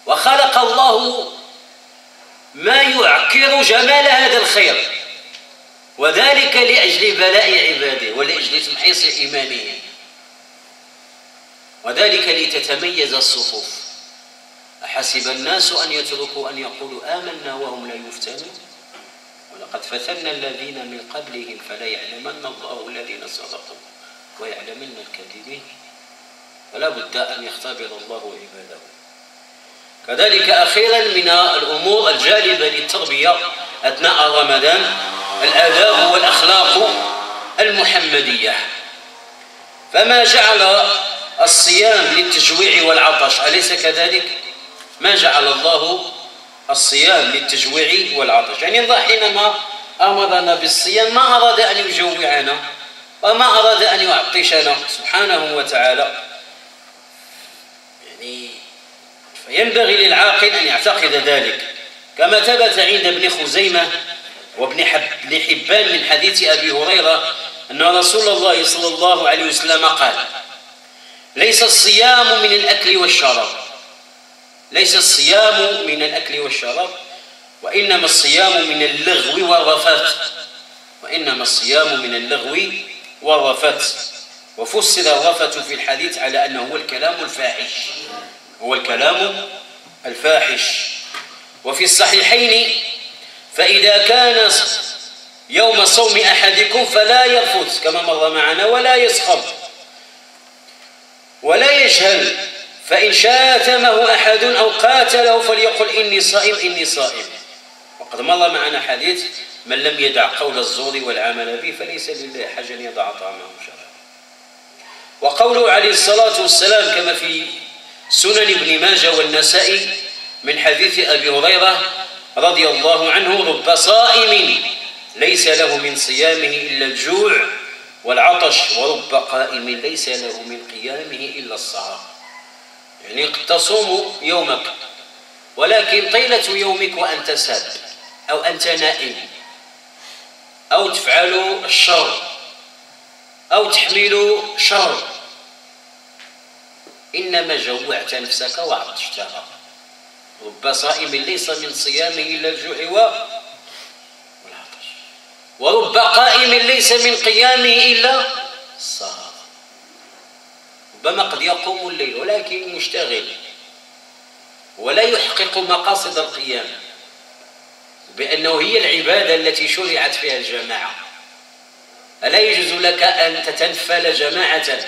Speaker 3: وخلق الله ما يعكر جمال هذا الخير، وذلك لأجل بلاء عباده ولأجل تمحيص إيمانهم، وذلك لتتميز الصفوف. أحسب الناس أن يتركوا أن يقولوا آمنا وهم لا يفتنون ولقد فتنا الذين من قبلهم فليعلمن الله الذين صدقوا ويعلمن الكاذبين. فلا بد أن يختبر الله عباده. كذلك أخيرا من الأمور الجالبة للتربية أثناء رمضان الآداب والأخلاق المحمدية. فما جعل الصيام للتجويع والعطش، أليس كذلك؟ ما جعل الله الصيام للتجويع والعطش، يعني الله حينما أمرنا بالصيام ما أراد أن يجوعنا وما أراد أن يعطشنا سبحانه وتعالى. يعني فينبغي للعاقل أن يعتقد ذلك، كما ثبت عند ابن خزيمة وابن حبان من حديث أبي هريرة أن رسول الله صلى الله عليه وسلم قال: ليس الصيام من الأكل والشراب، ليس الصيام من الأكل والشراب، وإنما الصيام من اللغو والرفث، وإنما الصيام من اللغو والرفث. وفسر الرفث في الحديث على أنه هو الكلام الفاحش، هو الكلام الفاحش. وفي الصحيحين: فإذا كان يوم صوم أحدكم فلا يرفث كما مر معنا، ولا يسخب، ولا يجهل، فإن شاتمه أحد أو قاتله فليقل إني صائم إني صائم. وقد مر معنا حديث: من لم يدع قول الزور والعمل به فليس لله حاجة أن يضع طعامه وشرابه. وقوله عليه الصلاة والسلام كما في سنن ابن ماجه والنسائي من حديث أبي هريرة رضي الله عنه: رب صائم ليس له من صيامه إلا الجوع والعطش، ورب قائم ليس له من قيامه إلا السهر. يعني قد تصوم يومك ولكن طيلة يومك وأنت ساب أو أنت نائم أو تفعل الشر أو تحمل شر، إنما جوعت نفسك وعطشتها. رب صائم ليس من صيامه إلا الجوع والعطش، ورب قائم ليس من قيامه إلا السهر. ربما قد يقوم الليل ولكن مشتغل ولا يحقق مقاصد القيام، بأنه هي العبادة التي شرعت فيها الجماعة. ألا يجوز لك أن تتنفل جماعة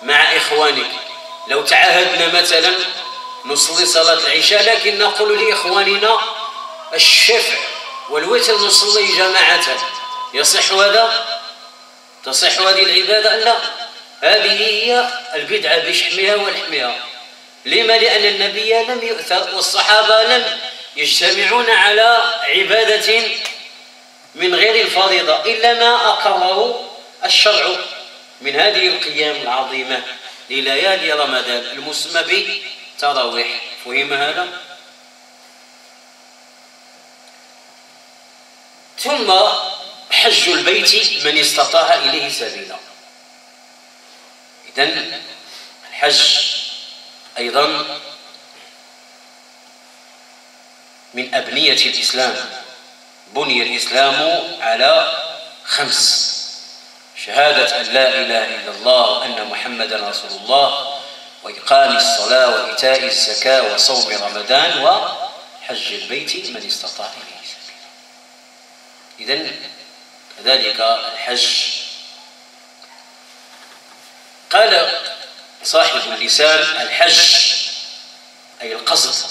Speaker 3: مع إخوانك؟ لو تعاهدنا مثلا نصلي صلاة العشاء لكن نقول لإخواننا الشفع والوتر نصلي جماعة، يصح هذا؟ تصح هذه العبادة؟ لا، هذه هي البدعة بشحمها ولحمها. لما؟ لأن النبي لم يؤثر والصحابة لم يجتمعون على عبادة من غير الفريضة إلا ما أقره الشرع من هذه القيام العظيمة لليالي رمضان المسمى بتراويح. فهم هذا؟ ثم حج البيت من استطاع إليه سبيلا. إذن الحج أيضا من أبنية الإسلام. بني الإسلام على 5: شهادة أن لا إله إلا الله وأن محمدا رسول الله، وإقام الصلاة وإيتاء الزكاة وصوم رمضان وحج البيت من استطاع إليه سبيلا. إذن كذلك الحج. قال صاحب اللسان: الحج أي القصد،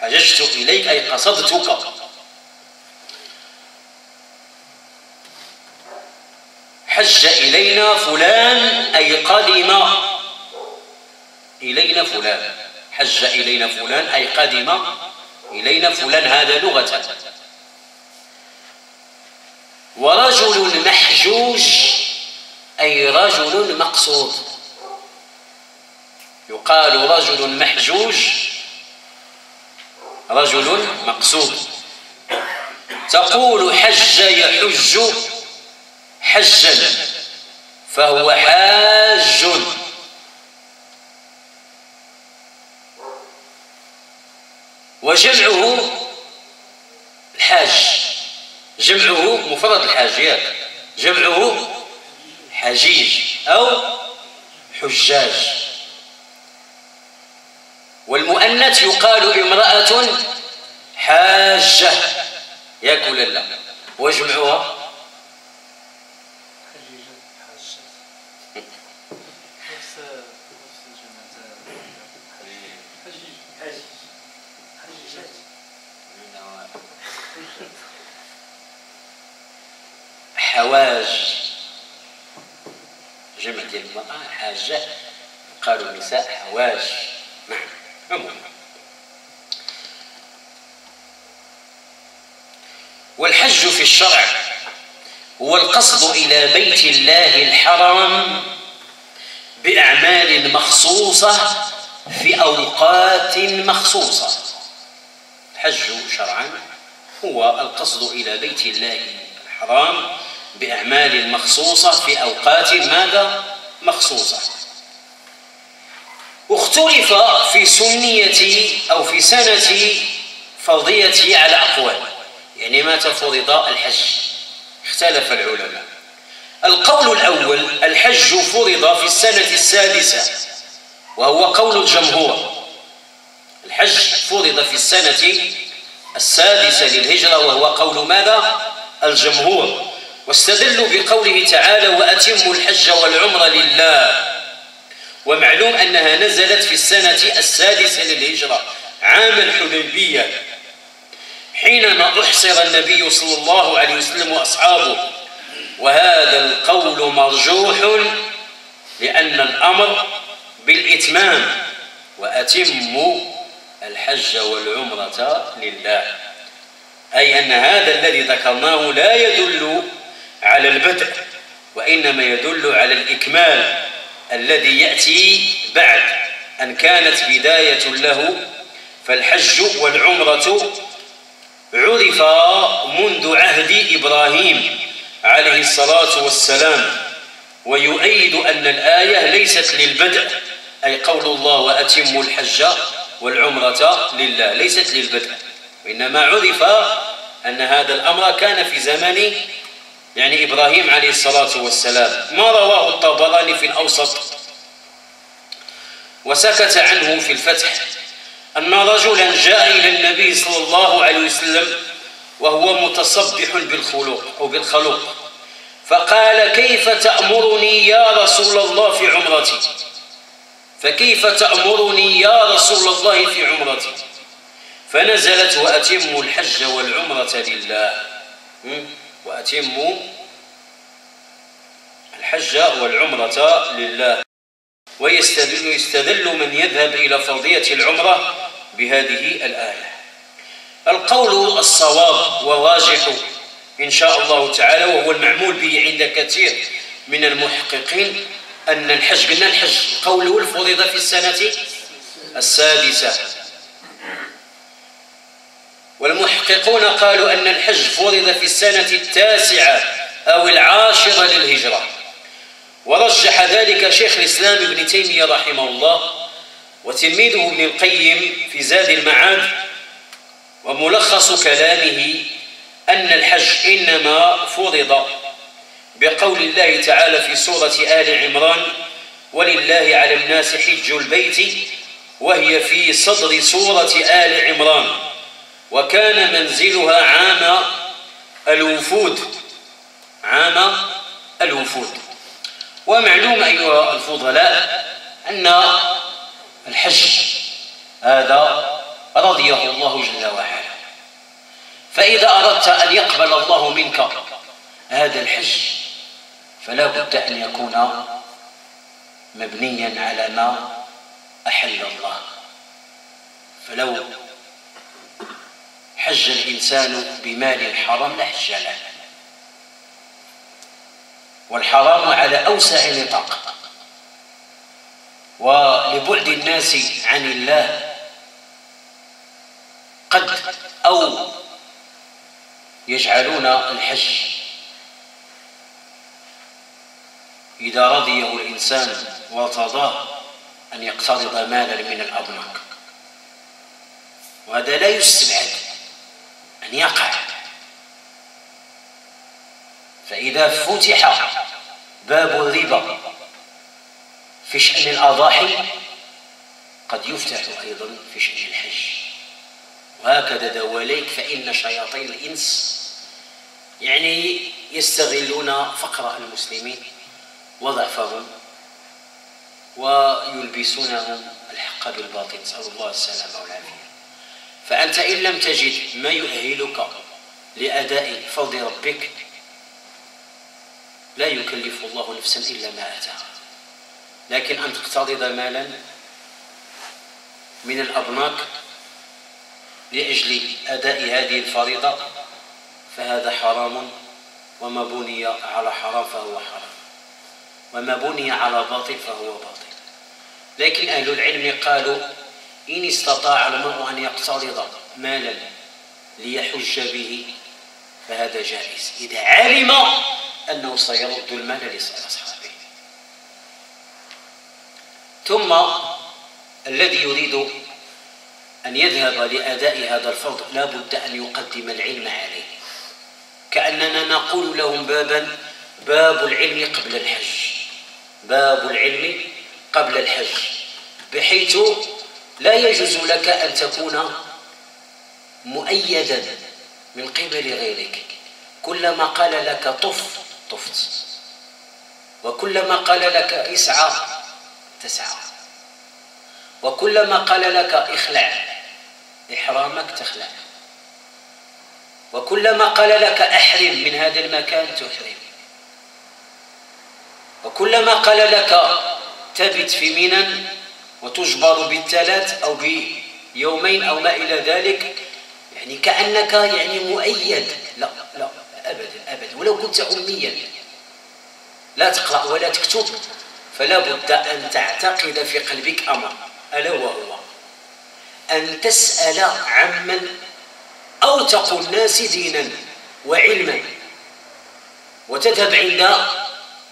Speaker 3: حججت إليك أي قصدتك. حج إلينا فلان أي قدم إلينا فلان، حج إلينا فلان أي قدم إلينا فلان، هذا لغة. ورجل محجوج أي رجل مقصود، يقال رجل محجوج رجل مقصود. تقول حج يحج حجا فهو حاج، وجمعه الحاج، جمعه مفرد الحاج، جمعه حجيج أو حجاج. والمؤنث يقال امرأة حاجة ياكل الله، وجمعها حواج، جمع ديال المرأة حاجة، قالوا النساء حواج. نعم. والحج في الشرع هو القصد إلى بيت الله الحرام بأعمال مخصوصة في أوقات مخصوصة. الحج شرعا هو القصد إلى بيت الله الحرام بأعمال مخصوصة في أوقات ماذا؟ مخصوصة. واختلف في سنية أو في سنة فرضيته على أقوال، يعني متى فرض الحج اختلف العلماء. القول الأول الحج فرض في السنة السادسة، وهو قول الجمهور. الحج فرض في السنة السادسة للهجرة، وهو قول ماذا؟ الجمهور. واستدلوا بقوله تعالى وأتموا الحج والعمرة لله. ومعلوم أنها نزلت في السنة السادسة للهجرة عام الحديبية، حينما أحصر النبي صلى الله عليه وسلم وأصحابه. وهذا القول مرجوح لأن الأمر بالإتمام، وأتموا الحج والعمرة لله، أي أن هذا الذي ذكرناه لا يدل على البدء، وإنما يدل على الإكمال الذي يأتي بعد أن كانت بداية له. فالحج والعمرة عرف منذ عهد إبراهيم عليه الصلاة والسلام، ويؤيد أن الآية ليست للبدء، أي قول الله وأتموا الحج والعمرة لله ليست للبدء، وإنما عرف أن هذا الأمر كان في زمن يعني إبراهيم عليه الصلاة والسلام. ما رواه الطبراني في الأوسط وسكت عنه في الفتح أن رجلا جاء إلى النبي صلى الله عليه وسلم وهو متصبح بالخلق، فقال كيف تأمرني يا رسول الله في عمرتي؟ فكيف تأمرني يا رسول الله في عمرتي؟ فنزلت وأتموا الحج والعمرة لله. وأتموا الحج والعمرة لله. ويستدل من يذهب إلى فرضية العمرة بهذه الآية. القول الصواب والراجح إن شاء الله تعالى، وهو المعمول به عند كثير من المحققين، أن الحج قلنا الحج قوله الفرض في السنة السادسة، والمحققون قالوا أن الحج فرض في السنة التاسعة أو العاشرة للهجرة. ورجح ذلك شيخ الإسلام ابن تيمية رحمه الله وتلميذه ابن القيم في زاد المعاد. وملخص كلامه أن الحج إنما فرض بقول الله تعالى في سورة آل عمران ولله على الناس حج البيت، وهي في صدر سورة آل عمران، وكان منزلها عام الوفود. ومعلوم أيها الفضلاء أن الحج هذا رضيه الله جل وعلا، فإذا أردت أن يقبل الله منك هذا الحج فلا بد أن يكون مبنيا على ما أحل الله. فلو حج الإنسان بمال حرام لا حج له، والحرام على أوسع نطاق، ولبعد الناس عن الله قد أو يجعلون الحج إذا رضيه الإنسان وارتضاه أن يقترض مالا من الأبناك، وهذا لا يستبعد أن يقع. فإذا فتح باب الربا في شأن الأضاحي قد يفتح أيضا في شأن الحج، وهكذا دواليك. فإن شياطين الإنس يعني يستغلون فقر المسلمين وضعفهم ويلبسونهم الحق بالباطل، نسأل الله السلامة والعافية. فأنت إن لم تجد ما يؤهلك لأداء فرض ربك لا يكلف الله نفسا إلا ما آتاها، لكن أن تقترض مالا من الأبناك لأجل أداء هذه الفريضة فهذا حرام، وما بني على حرام فهو حرام، وما بني على باطل فهو باطل. لكن أهل العلم قالوا إن استطاع المرء أن يقترض مالا ليحج به فهذا جائز إذا علم أنه سيرد المال لأصحابه. ثم الذي يريد أن يذهب لأداء هذا الفرض لا بد أن يقدم العلم عليه، كأننا نقول لهم باب العلم قبل الحج، باب العلم قبل الحج، بحيث لا يجوز لك أن تكون مؤيدا من قبل غيرك. كلما قال لك طفت، وكلما قال لك اسعى تسعى، وكلما قال لك اخلع إحرامك تخلع، وكلما قال لك أحرم من هذا المكان تحرم، وكلما قال لك تبت في منى وتجبر بالثلاث أو بيومين أو ما إلى ذلك، يعني كأنك يعني مؤيد. لا أبدا، ولو كنت أميا لا تقرأ ولا تكتب، فلا بد أن تعتقد في قلبك أمر، ألا وهو أن تسأل عمن أوثق الناس دينا وعلما، وتذهب عند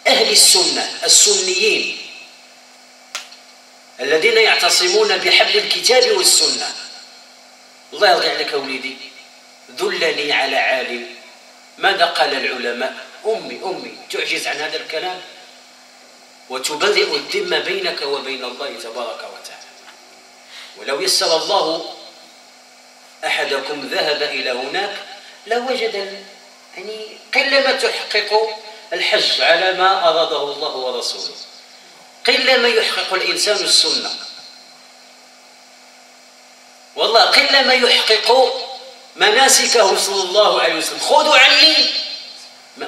Speaker 3: أهل السنة السنيين الذين يعتصمون بحبل الكتاب والسنة. الله يرضى عليك وليدي، دلني على عالم. ماذا قال العلماء؟ أمي تعجز عن هذا الكلام وتبرئ الذمة بينك وبين الله تبارك وتعالى. ولو يسر الله أحدكم ذهب إلى هناك لوجد يعني قلما تحقق الحج على ما أراده الله ورسوله، قلما يحقق الإنسان السنة، والله قلما يحقق مناسكه صلى الله عليه وسلم. خذوا عني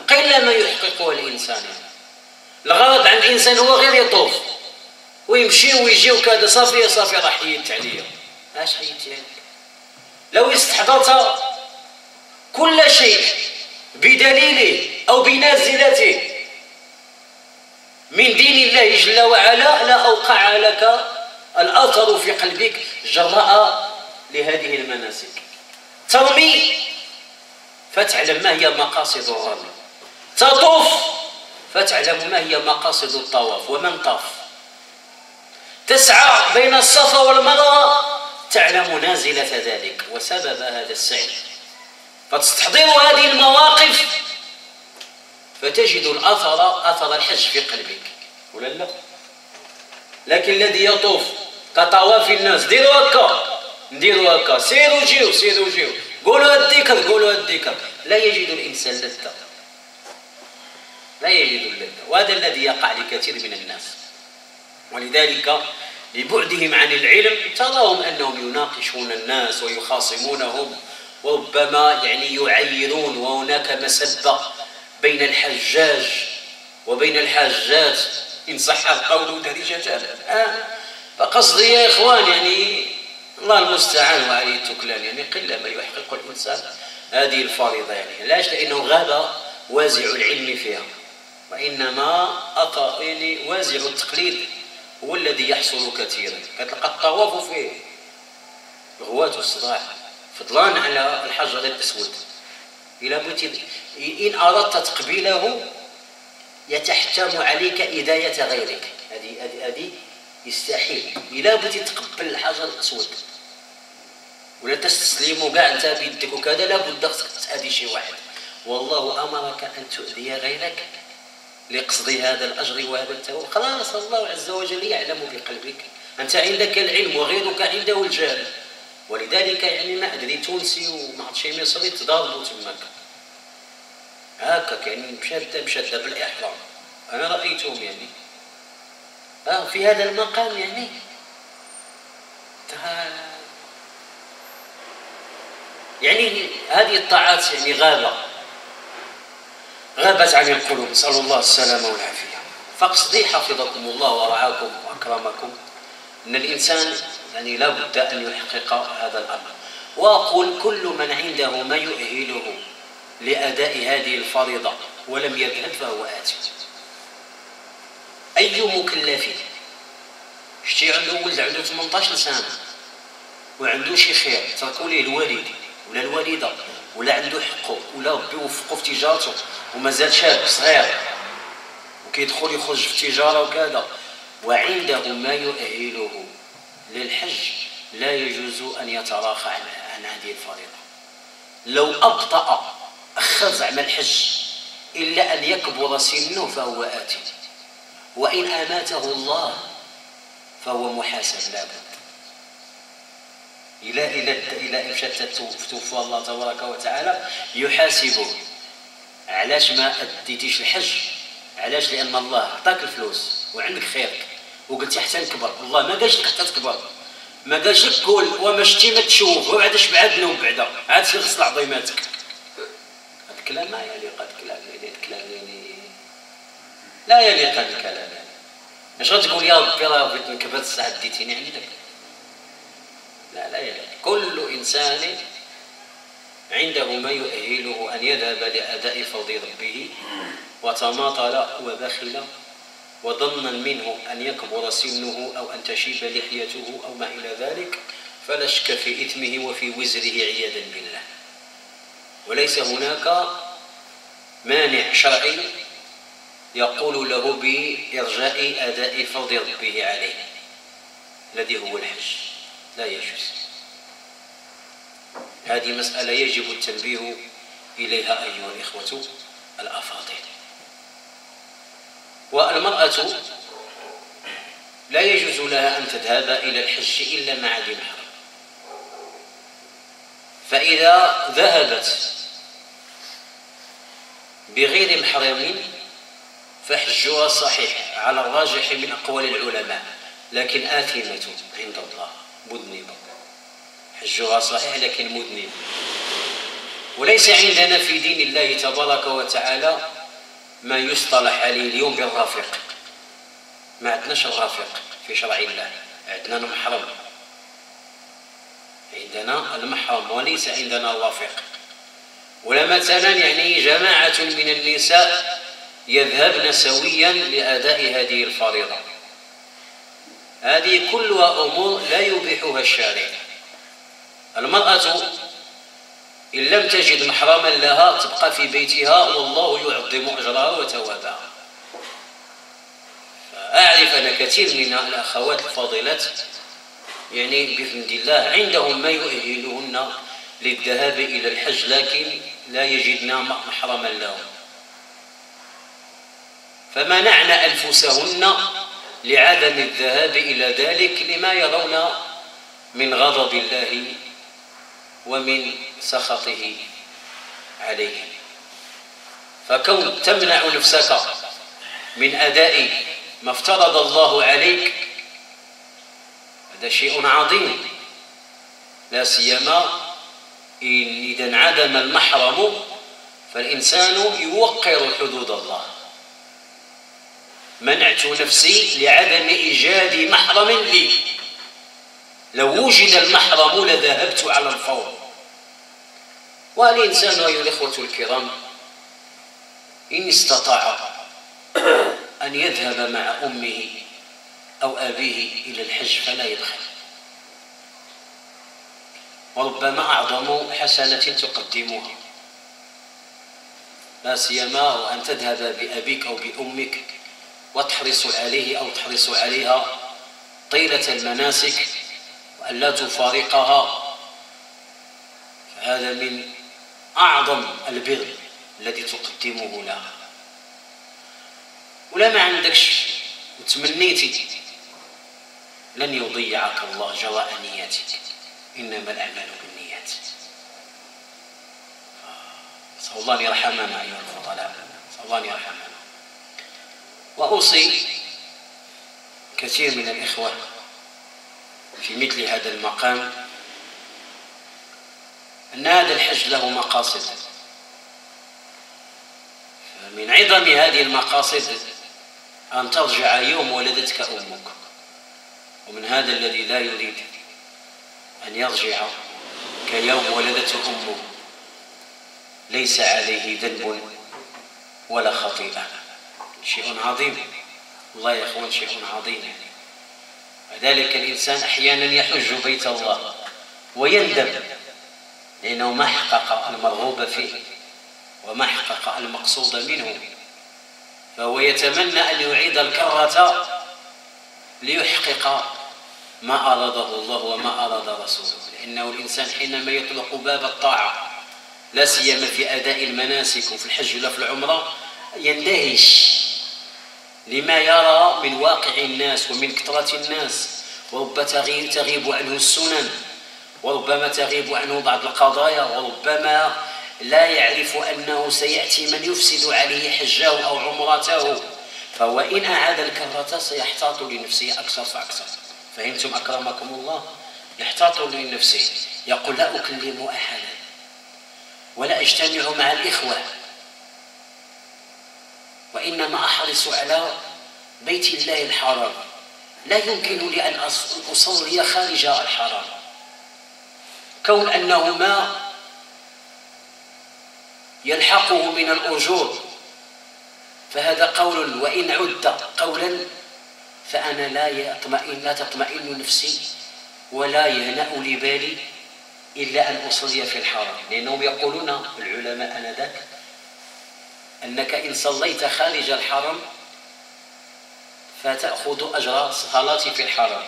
Speaker 3: قلما يحققه الإنسان. الغرض عند الإنسان هو غير يطوف ويمشي ويجي وكذا، صافي راح حيدت عليا. اش حيدت عليك؟ لو استحضرت كل شيء بدليله أو بنازلته من دين الله جل وعلا لا أوقع لك الأثر في قلبك جراء لهذه المناسك. ترمي فتعلم ما هي مقاصد الرمي، تطوف فتعلم ما هي مقاصد الطواف ومن طاف، تسعى بين الصفا والمروة تعلم نازلة ذلك وسبب هذا السعي، فتستحضر هذه المواقف فتجد أثر الحج في قلبك، ولا لا؟ لكن الذي يطوف كطواف الناس، نديروا هكا، سيروا جيو، قولوا الذكر، لا يجد الإنسان لذة، لا يجد اللذة، وهذا الذي يقع لكثير من الناس. ولذلك لبعدهم عن العلم تراهم أنهم يناقشون الناس ويخاصمونهم، وربما يعني يعيرون، وهناك مسبة بين الحجاج وبين الحاجات إن صح القول درجتان. فقصدي يا إخوان يعني الله المستعان وعليه التكلان، يعني قلما يحقق الإنسان هذه الفريضة، يعني لاش لأنه غاب وازع العلم فيها، وإنما يعني وازع التقليد هو الذي يحصل كثيرا. كتلقى الطواف فيه غوات الصداع فضلان على الحجر الأسود، إن أردت تقبيله يتحتم عليك إداية غيرك، هذه يستحيل. إلا بغيتي تقبل الحجر الأسود ولا تستسلم كاع أنت بيدك وكذا، لابد خصك تأذي شي واحد، والله أمرك أن تؤذي غيرك لقصد هذا الأجر وهذا الثواب. خلاص الله عز وجل يعلم بقلبك، أنت عندك العلم وغيرك عنده الجهل. ولذلك يعني ما أدري تونسي وما عرفت شي مصري تضاربوا تماك هكاك، يعني مشدة بالإحرام، أنا رأيتهم يعني في هذا المقام يعني يعني هذه الطاعات يعني غابت عن القلوب، نسأل الله السلامة والعافية. فاقصدي حفظكم الله ورعاكم وأكرمكم أن الإنسان يعني لا بد أن يحقق هذا الأمر. وأقول كل من عنده ما يؤهله لأداء هذه الفريضة ولم يذهب فهو آثم. أي مكلف شتي عنده ولد عنده 18 سنة وعنده شي خير تركوا ليه الوالد ولا الوالدة ولا عنده حقه ولا ربي وفقه في تجارته ومازال شاب صغير وكيدخل يخرج في التجارة وكذا وعنده ما يؤهله للحج لا يجوز أن يتراخى عن هذه الفريضة. لو أبطأ أخر زعما الحج إلا أن يكبر سنه فهو آثم، وإن أماته الله فهو محاسب لابد. إلى مشات توفى الله تبارك وتعالى يحاسبه. علاش ما أديتيش الحج؟ علاش؟ لأن الله عطاك الفلوس وعندك خيرك وقلتي حتى نكبر. الله ما قالش لك حتى تكبر، ما قالش لك كل وما شتي ما تشوف وعاد بعدنا وبعدا عاد تغسل عظيماتك. هذا الكلام ما يليق، هذا الكلام لا يليق هذا الكلام. اش غتقول يا ربي راه بغيت نكبر الساعه ديتيني عندك؟ لا يليق. كل انسان عنده ما يؤهله أن يذهب لأداء فرض ربه وتماطل وبخل وظنا منه أن يكبر سنه أو أن تشيب لحيته أو ما إلى ذلك، فلا شك في إثمه وفي وزره عياذا بالله. وليس هناك مانع شرعي يقول له بإرجاء أداء فرض ربه عليه الذي هو الحج، لا يجوز. هذه مسألة يجب التنبيه إليها أيها الإخوة الأفاضل. والمرأة لا يجوز لها أن تذهب إلى الحج إلا مع ذي محرم، فإذا ذهبت بغير محرم فحجها صحيح على الراجح من أقوال العلماء، لكن آثمة عند الله مذنبة. حجها صحيح لكن مذنب. وليس عندنا في دين الله تبارك وتعالى ما يصطلح عليه اليوم بالرافق. ما عندناش الرافق في شرع الله، عندنا المحرم، عندنا المحرم وليس عندنا الرافق. ولا مثلا يعني جماعة من النساء يذهبن سويا لأداء هذه الفريضة، هذه كلها أمور لا يبيحها الشارع. المرأة إن لم تجد محرما لها تبقى في بيتها والله يعظم أجرها وثوابها. فأعرف أن كثير من الأخوات الفاضلات يعني بفضل الله عندهم ما يؤهلهن للذهاب إلى الحج لكن لا يجدن محرما لهم، فمنعن أنفسهن لعدم الذهاب إلى ذلك لما يرون من غضب الله ومن سخطه عليهم. فكون تمنع نفسك من أداء ما افترض الله عليك هذا شيء عظيم، لا سيما إذا انعدم المحرم فالإنسان يوقر حدود الله. منعت نفسي لعدم إيجاد محرم لي، لو وجد المحرم لذهبت على الفور. والإنسان أيها الإخوة الكرام إن استطاع أن يذهب مع أمه أو أبيه إلى الحج فلا يبخل، وربما أعظم حسنة تقدمها، لا سيما وأن تذهب بأبيك أو بأمك وتحرص عليه أو تحرص عليها طيلة المناسك وأن لا تفارقها، فهذا من أعظم البر الذي تقدمه لها. ولا ما عندكش وتمنيتي لن يضيعك الله جراء نياتك، إنما الأعمال بالنيات. نسأل الله أن يرحمنا أيها الفضلاء، نسأل الله أن يرحمنا. وأوصي كثير من الإخوة في مثل هذا المقام أن هذا الحج له مقاصد، فمن عظم هذه المقاصد أن ترجع يوم ولدتك أمك، ومن هذا الذي لا يريد أن يرجع كيوم ولدته أمه ليس عليه ذنب ولا خطيئة. شيء عظيم والله يا أخوان، شيء عظيم. وذلك الإنسان أحيانا يحج بيت الله ويندم لأنه ما حقق المرغوب فيه وما حقق المقصود منه، فهو يتمنى أن يعيد الكرة ليحقق ما أراده الله وما أراد رسوله. لأنه الإنسان حينما يطلق باب الطاعة لا سيما في أداء المناسك وفي الحج ولا في العمرة يندهش لما يرى من واقع الناس ومن كثرة الناس، وربما تغيب عنه السنن، وربما تغيب عنه بعض القضايا، وربما لا يعرف أنه سيأتي من يفسد عليه حجه أو عمرته، فهو إن أعاد الكرة سيحتاط لنفسه أكثر فأكثر. فهمتم أكرمكم الله؟ يحتاط لنفسه، يقول لا أكلم أحدا ولا أجتمع مع الإخوة، وإنما أحرص على بيت الله الحرام، لا يمكن لي أن أصلي خارج الحرام. كون أنه ما يلحقه من الأجور فهذا قول، وإن عد قولا فأنا لا تطمئن نفسي ولا يهنأ لي بالي إلا أن أصلي في الحرام. لأنهم يقولون العلماء آنذاك أنك إن صليت خارج الحرم فتأخذ أجر الصلاة في الحرم.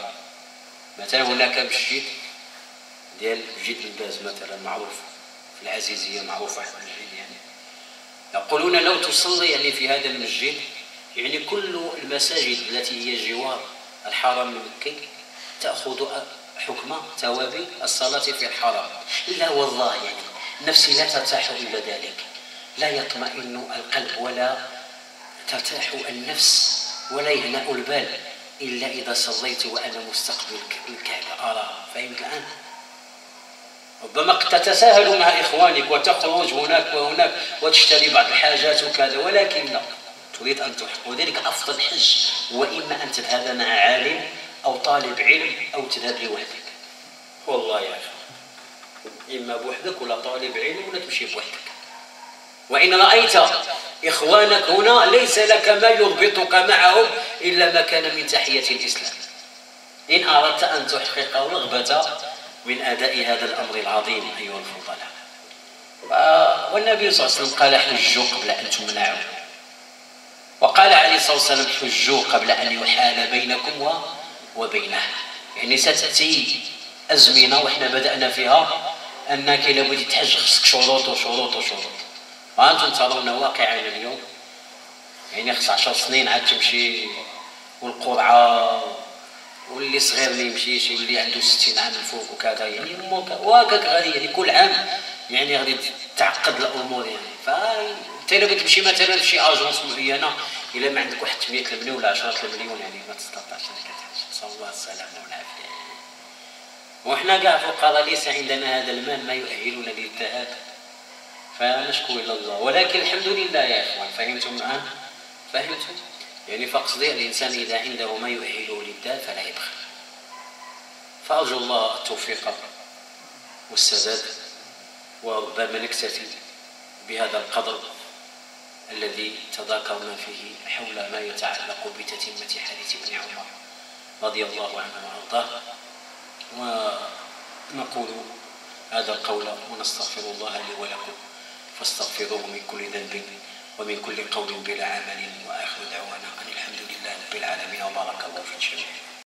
Speaker 3: مثلا هناك مسجد ديال مسجد الباز مثلا معروف في العزيزية، معروف واحد المسجد، يعني يقولون لو تصلي يعني في هذا المسجد يعني كل المساجد التي هي جوار الحرم المكي تأخذ حكم ثواب الصلاة في الحرم. لا والله يعني نفسي لا ترتاح إلا ذلك، لا يطمئن القلب ولا ترتاح النفس ولا يهنأ البال إلا إذا صليت وأنا مستقبل الكعبة أراها. فهمت الآن؟ ربما قد تتساهل مع إخوانك وتخرج هناك وهناك وتشتري بعض الحاجات وكذا، ولكن لا تريد أن تحق. وذلك أفضل حج هو إما أن تذهب مع عالم أو طالب علم أو تذهب لوحدك. والله يا أخي إما بوحدك ولا طالب علم ولا تمشي بوحدك. وإن رأيت إخوانك هنا ليس لك ما يربطك معهم إلا ما كان من تحية الإسلام، إن أردت أن تحقق رغبة من أداء هذا الأمر العظيم أيها الفضلاء. والنبي صلى الله عليه وسلم قال حجوا قبل أن تمنعوا، وقال عليه الصلاة والسلام حجوا قبل أن يحال بينكم وبينه. يعني ستأتي أزمنة وإحنا بدأنا فيها أنك لو بديت تحج خصك شروط وشروط وشروط، وأنتم ترون واقعا اليوم يعني خص 10 سنين عاد تمشي، والقرعة واللي صغير اللي يمشيش واللي عنده 60 عام الفوق وكذا، يعني وهكاك غادي يعني كل عام يعني غادي تعقد الأمور. يعني فأنت لو بتمشي مثلا في شي أجونس معينة إلا ما عندك واحد 8 مليون ولا 10 مليون يعني ما تستطيعش أنك تحج. نسأل الله السلامة والعافية. وإحنا كاع فقراء ليس عندنا هذا المال ما يؤهلنا للذهاب، فنشكو إلى الله. ولكن الحمد لله يا إخوان، فهمتم الآن؟ فهمتم؟ يعني فاقصدي الإنسان إذا عنده ما يؤهله للذهاب فلا يبخل. فأرجو الله التوفيق والسداد، وربما نكتفي بهذا القدر الذي تذاكرنا فيه حول ما يتعلق بتتمة حديث ابن عمر رضي الله عنه وأرضاه، ونقول هذا القول ونستغفر الله لي ولكم فاستغفروه من كل ذنب ومن كل قول بلا عمل، وآخر دعوانا أن الحمد لله رب العالمين وبارك الله في الجميع.